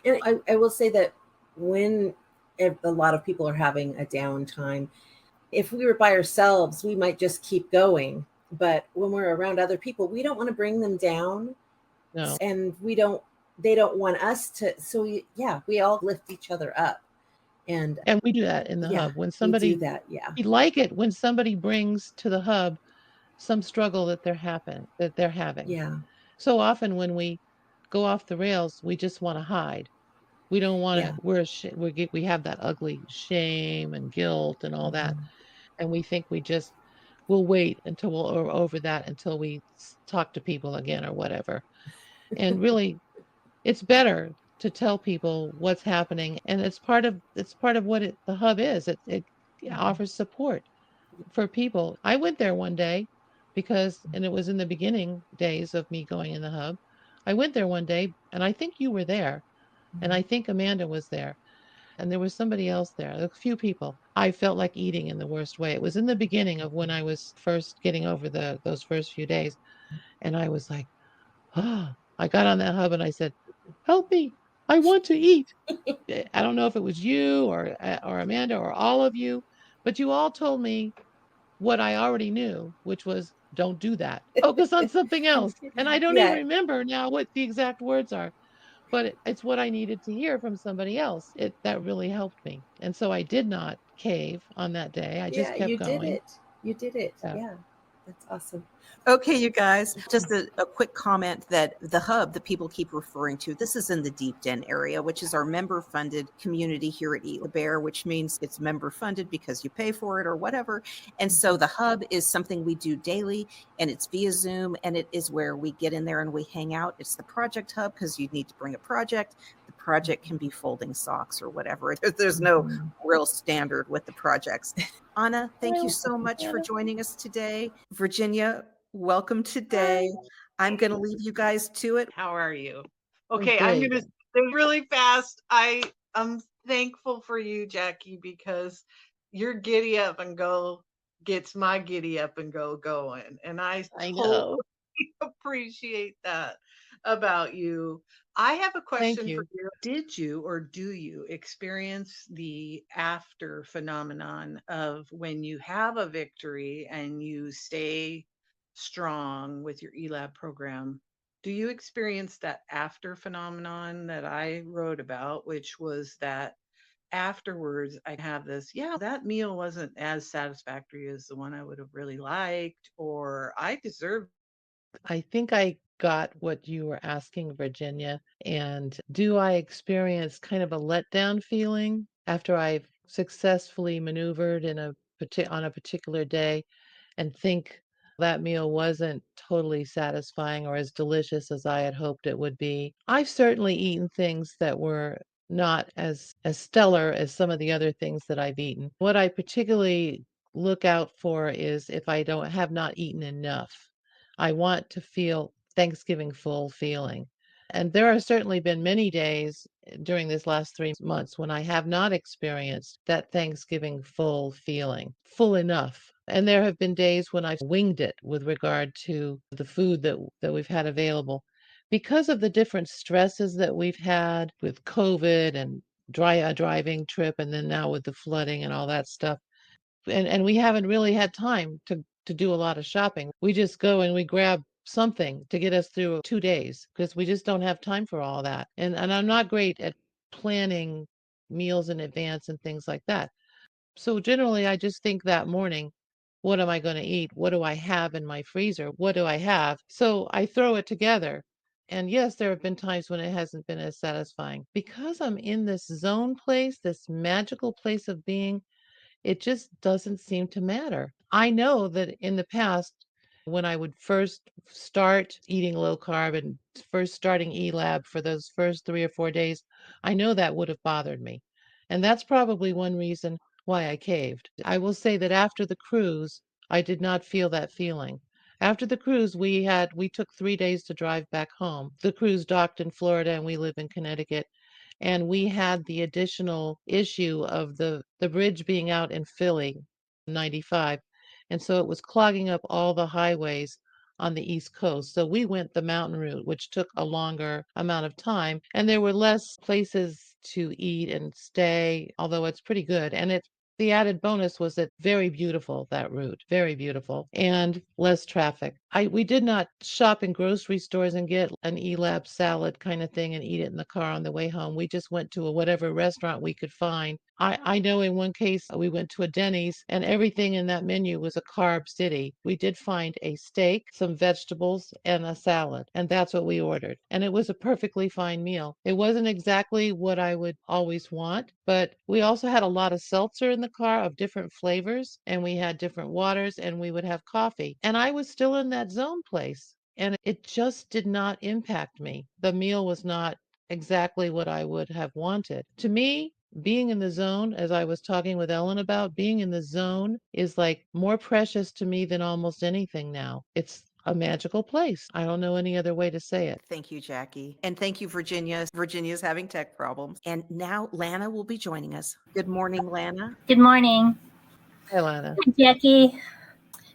And I will say that when a lot of people are having a downtime, if we were by ourselves, we might just keep going. But when we're around other people, we don't want to bring them down. No. And they don't want us to. So we all lift each other up. And we do that in the hub. When we somebody, do that. Yeah. we like it when somebody brings to the hub some struggle that they're having. Yeah. So often when we go off the rails, we just want to hide. We don't want to. Yeah. We have that ugly shame and guilt and all that, and we think we'll wait until we're over that until we talk to people again or whatever. And really, it's better to tell people what's happening, and it's part of what the hub is. It offers support for people. I went there one day and it was in the beginning days of me going in the hub. I went there one day, and I think you were there, and I think Amanda was there, and there was somebody else there, a few people. I felt like eating in the worst way. It was in the beginning of when I was first getting over those first few days, and I was like, oh, I got on that hub and I said, help me. I want to eat. I don't know if it was you or Amanda or all of you, but you all told me what I already knew, which was don't do that. Focus on something else. And I don't even Yeah. remember now what the exact words are, but it's what I needed to hear from somebody else. That really helped me. And so I did not cave on that day. I just Yeah. kept You did going. it. You did it. Yeah. Yeah. That's awesome. Okay, you guys, just a quick comment that the hub that people keep referring to, this is in the Deep Den area, which is our member-funded community here at Eat the Bear, which means it's member-funded because you pay for it or whatever. And so the hub is something we do daily, and it's via Zoom, and it is where we get in there and we hang out. It's the project hub because you need to bring a project. The project can be folding socks or whatever. There's no real standard with the projects. Anna, thank you so much for joining us today. Virginia, welcome today. I'm going to leave you guys to it. How are you? I'm Okay, I'm great. going to say really fast. I'm thankful for you, Jackie, because your giddy up and go gets my giddy up and go going. And I I totally know. appreciate that about you. I have a Thank question for you. you. Did you or do you experience the after phenomenon of when you have a victory and you stay strong with your ELAB program? Do you experience that after phenomenon that I wrote about, which was that afterwards I have this, yeah, that meal wasn't as satisfactory as the one I would have really liked, or I deserved. I think I got what you were asking, Virginia. And do I experience kind of a letdown feeling after I've successfully maneuvered on a particular day and think that meal wasn't totally satisfying or as delicious as I had hoped it would be? I've certainly eaten things that were not as stellar as some of the other things that I've eaten. What I particularly look out for is if I don't have not eaten enough. I want to feel Thanksgiving full feeling. And there have certainly been many days during this last 3 months when I have not experienced that Thanksgiving full feeling, full enough. And there have been days when I've winged it with regard to the food that we've had available. Because of the different stresses that we've had with COVID and a driving trip, and then now with the flooding and all that stuff, and we haven't really had time to do a lot of shopping. We just go and we grab something to get us through 2 days because we just don't have time for all that. And I'm not great at planning meals in advance and things like that. So generally, I just think that morning, what am I going to eat? What do I have in my freezer? What do I have? So I throw it together. And yes, there have been times when it hasn't been as satisfying. Because I'm in this zone place, this magical place of being, it just doesn't seem to matter. I know that in the past, when I would first start eating low carb and first starting ELAB for those first 3 or 4 days, I know that would have bothered me. And that's probably one reason why I caved. I will say that after the cruise, I did not feel that feeling. After the cruise, we took 3 days to drive back home. The cruise docked in Florida and we live in Connecticut, and we had the additional issue of the bridge being out in Philly, 95, and so it was clogging up all the highways on the East Coast. So we went the mountain route, which took a longer amount of time, and there were less places to eat and stay, although it's pretty good. And the added bonus was that very beautiful, that route, very beautiful, and less traffic. We did not shop in grocery stores and get an ELAB salad kind of thing and eat it in the car on the way home. We just went to whatever restaurant we could find. I know in one case we went to a Denny's and everything in that menu was a carb city. We did find a steak, some vegetables, and a salad, and that's what we ordered. And it was a perfectly fine meal. It wasn't exactly what I would always want, but we also had a lot of seltzer in the car of different flavors, and we had different waters, and we would have coffee. And I was still in that zone place, and it just did not impact me. The meal was not exactly what I would have wanted. To me, being in the zone, as I was talking with Ellen about, being in the zone is like more precious to me than almost anything now. It's a magical place. I don't know any other way to say it. Thank you, Jackie. And thank you, Virginia. Virginia's having tech problems. And now Lana will be joining us. Good morning, Lana. Good morning. Hi, Lana. Hi, Jackie.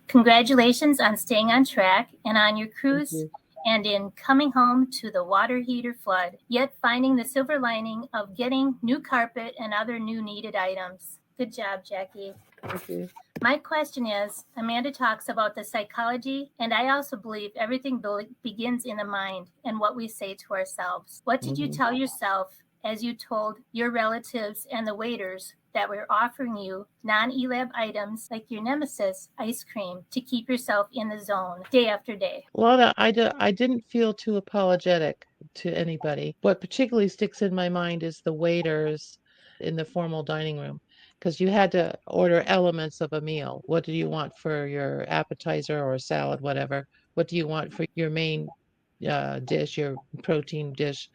Congratulations on staying on track and on your Thank cruise you. and in coming home to the water heater flood, yet finding the silver lining of getting new carpet and other new needed items. Good job, Jackie. Thank you. My question is, Amanda talks about the psychology, and I also believe everything begins in the mind and what we say to ourselves. What did you tell yourself as you told your relatives and the waiters that we're offering you non-ELAB items like your Nemesis ice cream to keep yourself in the zone day after day. Lana, I didn't feel too apologetic to anybody. What particularly sticks in my mind is the waiters in the formal dining room, because you had to order elements of a meal. What do you want for your appetizer or salad, whatever? What do you want for your main dish, your protein dish?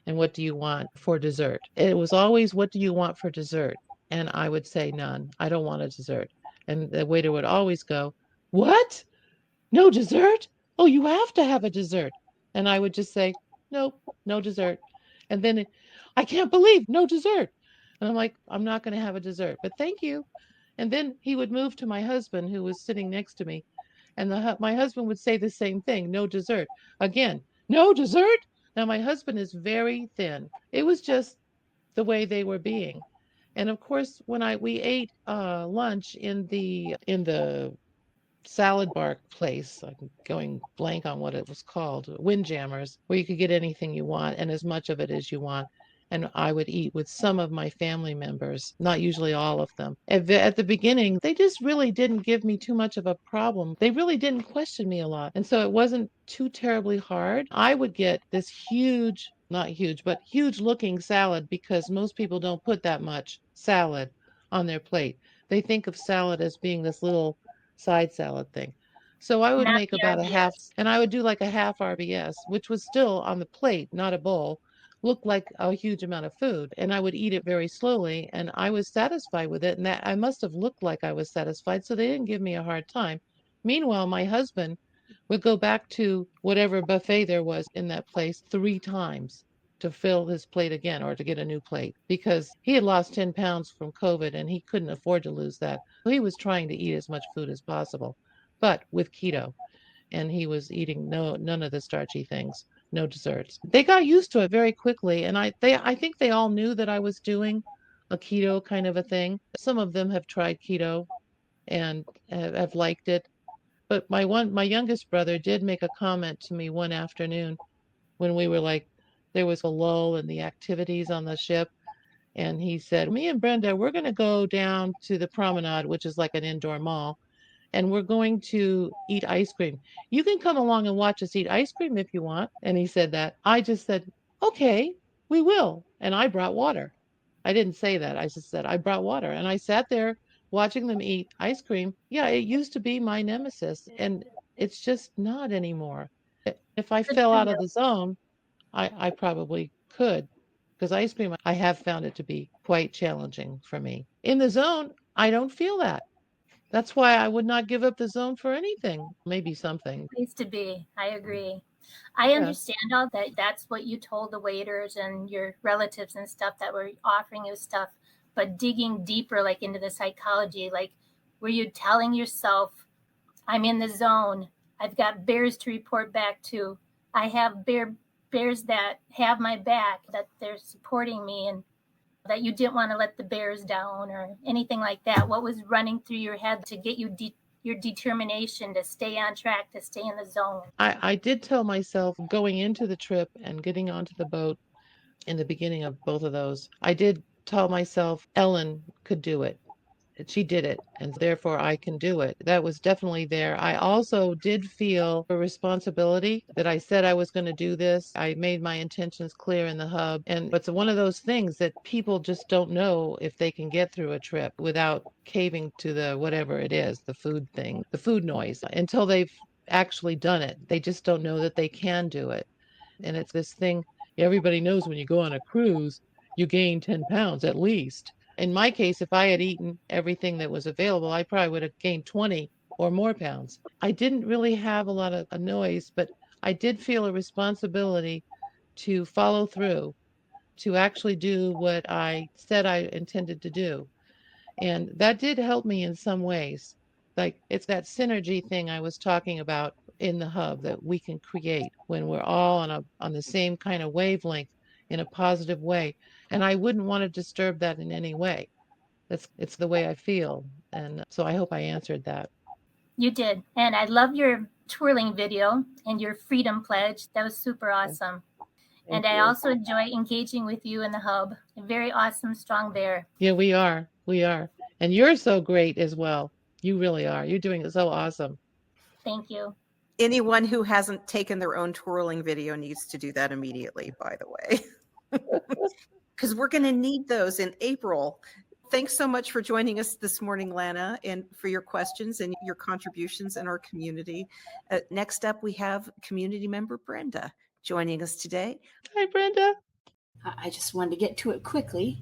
And what do you want for dessert? It was always, what do you want for dessert? And I would say none. I don't want a dessert. And the waiter would always go, what? No dessert? Oh, you have to have a dessert. And I would just say, nope, no dessert. And then I can't believe no dessert. And I'm like, I'm not going to have a dessert, but thank you. And then he would move to my husband, who was sitting next to me. And my husband would say the same thing, no dessert. Again, no dessert. Now, my husband is very thin. It was just the way they were being. And of course, when we ate lunch in the salad bar place, I'm going blank on what it was called, Windjammers, where you could get anything you want and as much of it as you want. And I would eat with some of my family members, not usually all of them. At the beginning, they just really didn't give me too much of a problem. They really didn't question me a lot. And so it wasn't too terribly hard. I would get this huge, not huge, but huge looking salad, because most people don't put that much salad on their plate. They think of salad as being this little side salad thing. So I would Not make the about a half, RBS. and I would do like a half RBS, which was still on the plate, not a bowl, looked like a huge amount of food. And I would eat it very slowly, and I was satisfied with it. And that I must have looked like I was satisfied, so they didn't give me a hard time. Meanwhile, my husband would go back to whatever buffet there was in that place 3 times to fill his plate again or to get a new plate, because he had lost 10 pounds from COVID and he couldn't afford to lose that. He was trying to eat as much food as possible, but with keto. And he was eating none of the starchy things, no desserts. They got used to it very quickly, and I think they all knew that I was doing a keto kind of a thing. Some of them have tried keto and have liked it. But my youngest brother did make a comment to me one afternoon when we were like, there was a lull in the activities on the ship. And he said, me and Brenda, we're going to go down to the promenade, which is like an indoor mall, and we're going to eat ice cream. You can come along and watch us eat ice cream if you want. And he said that. I just said, okay, we will. And I brought water. I didn't say that. I just said, I brought water. And I sat there watching them eat ice cream. Yeah, it used to be my nemesis, and it's just not anymore. If I Good fell for out you. of the zone, I probably could, because ice cream, I have found it to be quite challenging for me. In the zone, I don't feel that. That's why I would not give up the zone for anything. Maybe something. Place to be. I agree. I Yeah. understand all that. That's what you told the waiters and your relatives and stuff that were offering you stuff. But digging deeper, like into the psychology, like were you telling yourself, I'm in the zone. I've got bears to report back to. I have bears that have my back, that they're supporting me, and that you didn't want to let the bears down or anything like that. What was running through your head to get you your determination to stay on track, to stay in the zone? I did tell myself going into the trip and getting onto the boat in the beginning of both of those, I did tell myself Ellen could do it. She did it, and therefore I can do it. That was definitely there. I also did feel a responsibility that I said I was going to do this. I made my intentions clear in the hub. And it's one of those things that people just don't know if they can get through a trip without caving to the whatever it is, the food thing, the food noise, until they've actually done it. They just don't know that they can do it. And it's this thing everybody knows: when you go on a cruise, you gain 10 pounds at least. In my case, if I had eaten everything that was available, I probably would have gained 20 or more pounds. I didn't really have a lot of a noise, but I did feel a responsibility to follow through, to actually do what I said I intended to do. And that did help me in some ways. Like, it's that synergy thing I was talking about in the hub that we can create when we're all on the same kind of wavelength in a positive way. And I wouldn't want to disturb that in any way. It's the way I feel. And so I hope I answered that. You did. And I love your twirling video and your freedom pledge. That was super awesome. And I also enjoy engaging with you in the hub. A very awesome, strong bear. Yeah, we are. We are. And you're so great as well. You really are. You're doing it so awesome. Thank you. Anyone who hasn't taken their own twirling video needs to do that immediately, by the way. Because we're going to need those in April. Thanks so much for joining us this morning, Lana, and for your questions and your contributions in our community. Next up, we have community member Brenda joining us today. Hi, Brenda. I just wanted to get to it quickly.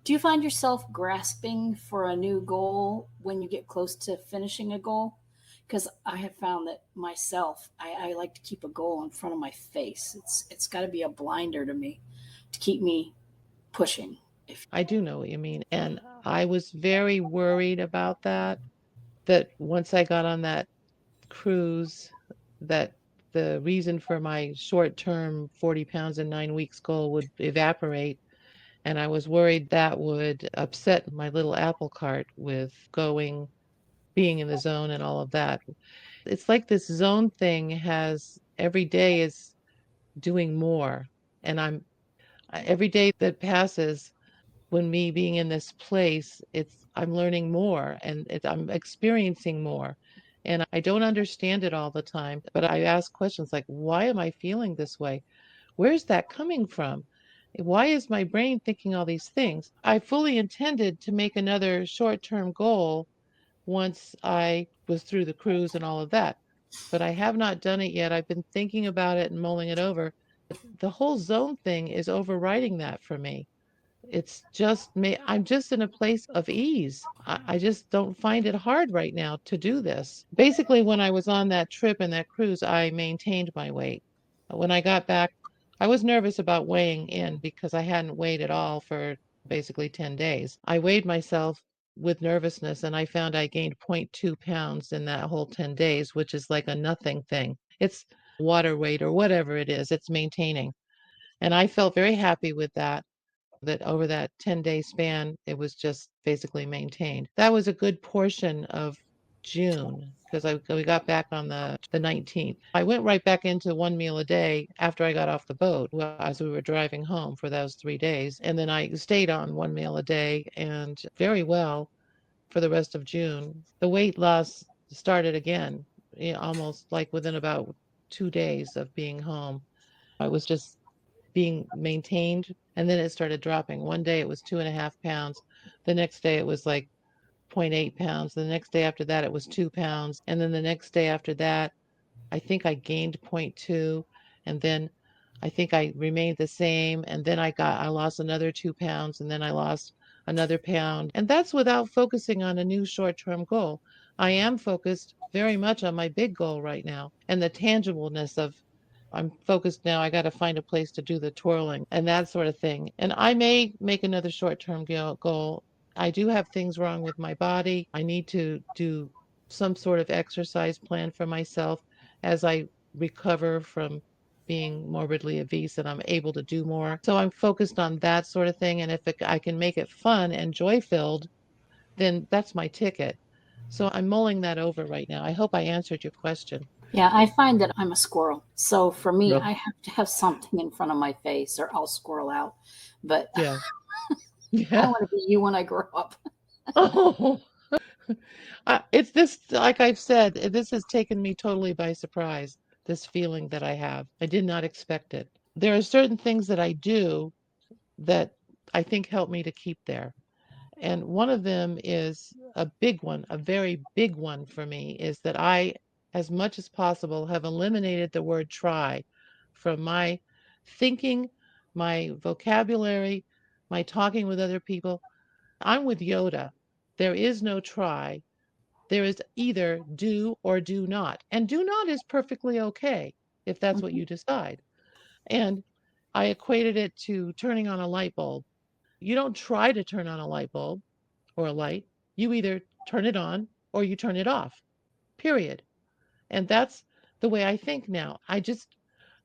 Do you find yourself grasping for a new goal when you get close to finishing a goal? Because I have found that myself, I like to keep a goal in front of my face. It's got to be a blinder to me to keep me pushing. I do know what you mean. And I was very worried about that once I got on that cruise, that the reason for my short-term 40 pounds in 9 weeks goal would evaporate. And I was worried that would upset my little apple cart with being in the zone and all of that. It's like this zone thing every day is doing more. And every day that passes, when me being in this place, I'm learning more and I'm experiencing more. And I don't understand it all the time, but I ask questions like, why am I feeling this way? Where's that coming from? Why is my brain thinking all these things? I fully intended to make another short-term goal once I was through the cruise and all of that, but I have not done it yet. I've been thinking about it and mulling it over. The whole zone thing is overriding that for me. It's just me. I'm just in a place of ease. I just don't find it hard right now to do this. Basically, when I was on that trip and that cruise, I maintained my weight. When I got back, I was nervous about weighing in because I hadn't weighed at all for basically 10 days. I weighed myself with nervousness and I found I gained 0.2 pounds in that whole 10 days, which is like a nothing thing. It's water weight or whatever it is, it's maintaining. And I felt very happy with that over that 10-day span, it was just basically maintained. That was a good portion of June because we got back on the 19th. I went right back into one meal a day after I got off the boat as we were driving home for those 3 days. And then I stayed on one meal a day and very well for the rest of June. The weight loss started again, almost like within about 2 days of being home. I was just being maintained, and then it started dropping. One day it was 2.5 pounds. The next day it was like 0.8 pounds. The next day after that it was 2 pounds. And then the next day after that, I think I gained 0.2. And then I think I remained the same. And then I lost another 2 pounds. And then I lost another pound. And that's without focusing on a new short-term goal. I am focused very much on my big goal right now and the tangibleness of I'm focused now. I got to find a place to do the twirling and that sort of thing. And I may make another short-term goal. I do have things wrong with my body. I need to do some sort of exercise plan for myself as I recover from being morbidly obese and I'm able to do more. So I'm focused on that sort of thing. And if I can make it fun and joy-filled, then that's my ticket. So I'm mulling that over right now. I hope I answered your question. Yeah, I find that I'm a squirrel. So for me, Yep. I have to have something in front of my face or I'll squirrel out. But Yeah. I Yeah. want to be you when I grow up. Oh, it's this, like I've said, this has taken me totally by surprise, this feeling that I have. I did not expect it. There are certain things that I do that I think help me to keep there. And one of them is a big one, a very big one for me, is that I, as much as possible, have eliminated the word try from my thinking, my vocabulary, my talking with other people. I'm with Yoda. There is no try. There is either do or do not. And do not is perfectly okay if that's what you decide. And I equated it to turning on a light bulb. You don't try to turn on a light bulb or a light. You either turn it on or you turn it off, period. And that's the way I think now.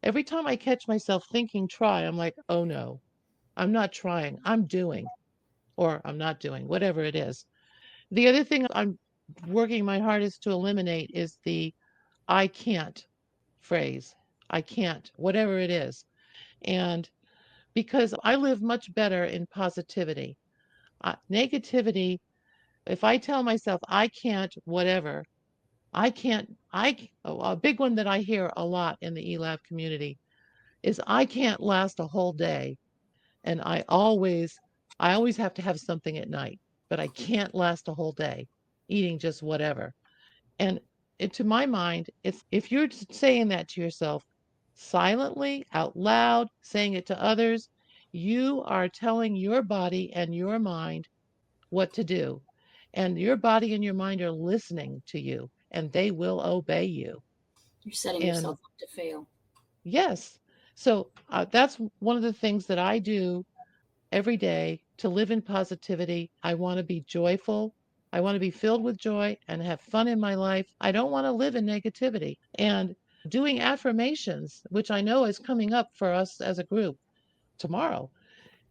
Every time I catch myself thinking try, I'm like, oh no, I'm not trying. I'm doing, or I'm not doing, whatever it is. The other thing I'm working my hardest to eliminate is the I can't phrase. I can't, whatever it is. And because I live much better in positivity. Negativity if I tell myself I can't, whatever, I can't, a big one that I hear a lot in the ELAB community is I can't last a whole day. And I always have to have something at night, but I can't last a whole day eating just whatever. And to my mind, it's if you're saying that to yourself silently, out loud, saying it to others, you are telling your body and your mind what to do. And your body and your mind are listening to you and they will obey you. You're setting And yourself up to fail. yes, so that's one of the things that I do every day to live in positivity. I want to be joyful. I want to be filled with joy and have fun in my life. I don't want to live in negativity. And doing affirmations, which I know is coming up for us as a group tomorrow,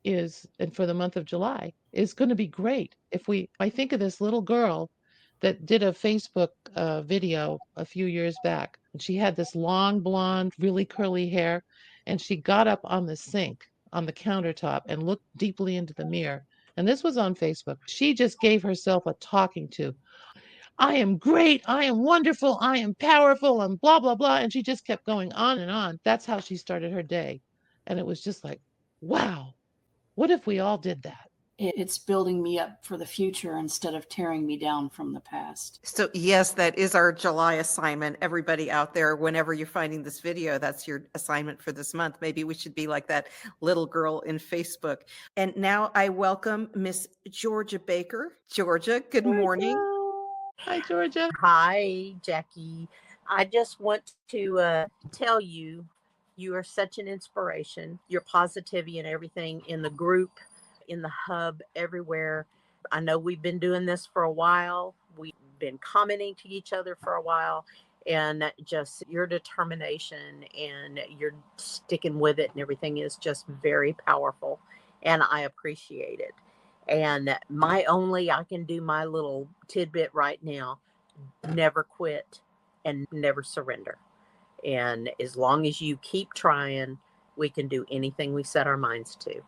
and for the month of July, is going to be great. I think of this little girl that did a Facebook video a few years back. And she had this long blonde, really curly hair, and she got up on the sink on the countertop and looked deeply into the mirror. And this was on Facebook. She just gave herself a talking to. I am great. I am wonderful. I am powerful and blah, blah, blah. And she just kept going on and on. That's how she started her day. And it was just like, wow, what if we all did that? It's building me up for the future instead of tearing me down from the past. So yes, that is our July assignment. Everybody out there, whenever you're finding this video, that's your assignment for this month. Maybe we should be like that little girl in Facebook. And now I welcome Miss Georgia Baker. Georgia, good morning. Hi, Georgia. Hi, Jackie. I just want to tell you, you are such an inspiration. Your positivity and everything in the group, in the hub, everywhere. I know we've been doing this for a while. We've been commenting to each other for a while, and just your determination and you're sticking with it and everything is just very powerful, and I appreciate it. And I can do my little tidbit right now: never quit and never surrender. And as long as you keep trying, we can do anything we set our minds to.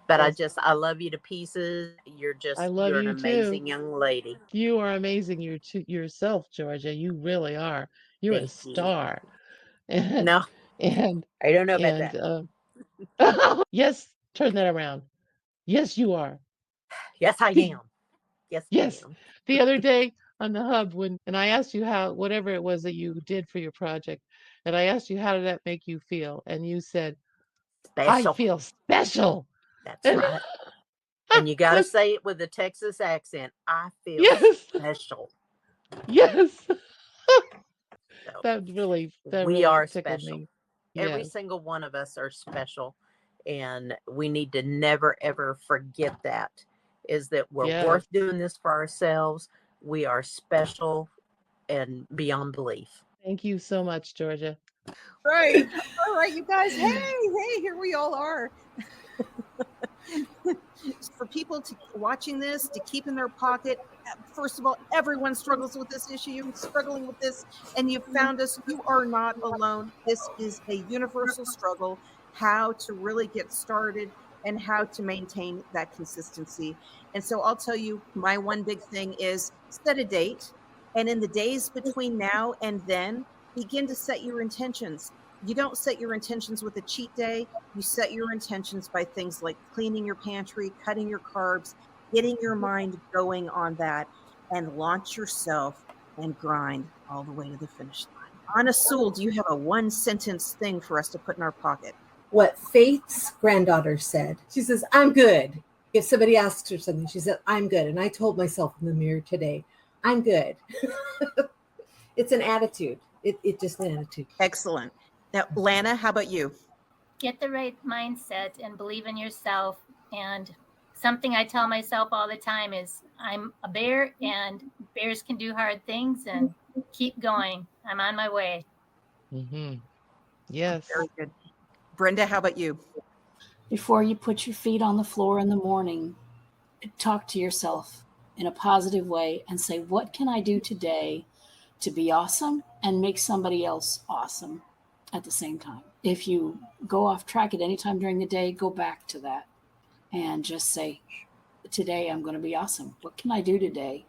But Yes. I love you to pieces. You're I love you're an you amazing too. young lady. You are amazing yourself, Georgia. You really are. You're a Thank you. star. And No, and I don't know about and that. yes, turn that around. Yes, you are. Yes, I am. Yes, I Yes. am. The other day on the hub and I asked you how whatever it was that you did for your project, and I asked you how did that make you feel? And you said, I Special. feel special. That's right. And you got to Just say it with a Texas accent. I feel yes. special. Yes. So That we really are tickled special. me. Every Yes. single one of us are special. And we need to never, ever forget that, is that we're Yes. worth doing this for ourselves. We are special and beyond belief. Thank you so much, Georgia. Right. All right, you guys. Hey, here we all are. For people watching this to keep in their pocket, first of all, everyone struggles with this issue. You're struggling with this, and you found us. You are not alone. This is a universal struggle, how to really get started and how to maintain that consistency. And so I'll tell you, my one big thing is set a date. And in the days between now and then, begin to set your intentions. You don't set your intentions with a cheat day. You set your intentions by things like cleaning your pantry, cutting your carbs, getting your mind going on that, and launch yourself and grind all the way to the finish line. Anna Sewell, do you have a one sentence thing for us to put in our pocket? What Faith's granddaughter said. She says, I'm good. If somebody asks her something, she said, I'm good. And I told myself in the mirror today, I'm good. It's an attitude. It's just an attitude. Excellent. Now, Lana, how about you? Get the right mindset and believe in yourself. And something I tell myself all the time is I'm a bear and bears can do hard things, and keep going. I'm on my way. Mm-hmm. Yes. Very good. Brenda, how about you? Before you put your feet on the floor in the morning, talk to yourself in a positive way and say, what can I do today to be awesome and make somebody else awesome at the same time? If you go off track at any time during the day, go back to that and just say, today I'm going to be awesome. What can I do today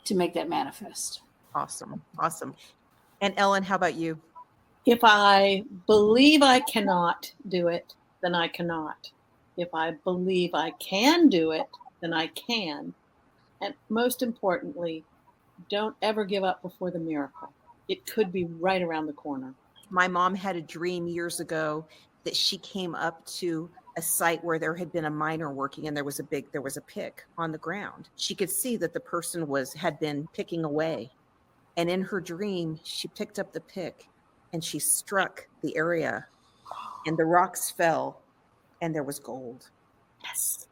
to make that manifest? Awesome. Awesome. And Ellen, how about you? If I believe I cannot do it, then I cannot. If I believe I can do it, then I can. And most importantly, don't ever give up before the miracle. It could be right around the corner. My mom had a dream years ago that she came up to a site where there had been a miner working and there was a pick on the ground. She could see that the person had been picking away. And in her dream, she picked up the pick and she struck the area and the rocks fell and there was gold. Yes.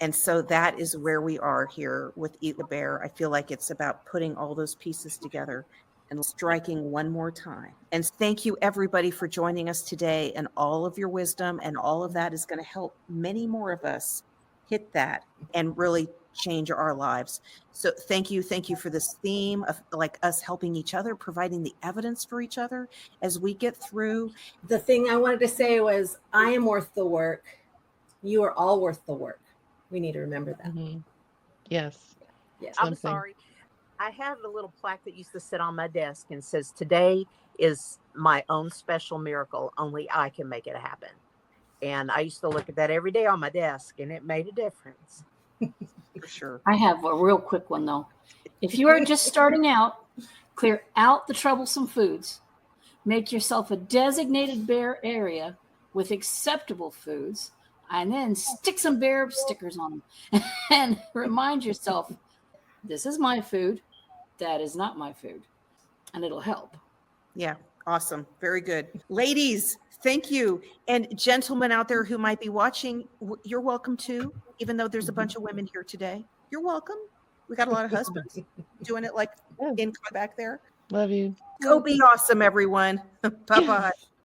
And so that is where we are here with Eat the Bear. I feel like it's about putting all those pieces together and striking one more time. And thank you everybody for joining us today, and all of your wisdom and all of that is going to help many more of us hit that and really change our lives. So thank you for this theme of like us helping each other, providing the evidence for each other as we get through. The thing I wanted to say was, I am worth the work. You are all worth the work. We need to remember that. Mhm. Yes. Yes. I'm Something. sorry. I have a little plaque that used to sit on my desk and says, "Today is my own special miracle. Only I can make it happen." And I used to look at that every day on my desk, and it made a difference. For sure. I have a real quick one though. If you are just starting out, clear out the troublesome foods. Make yourself a designated bear area with acceptable foods, and then stick some bear stickers on them and remind yourself, this is my food, that is not my food, and it'll help. Yeah. Awesome. Very good. Ladies, thank you. And gentlemen out there who might be watching, you're welcome too, even though there's a bunch of women here today. You're welcome. We got a lot of husbands doing it like Yeah. in back there. Love you. Go be awesome, everyone. Bye-bye.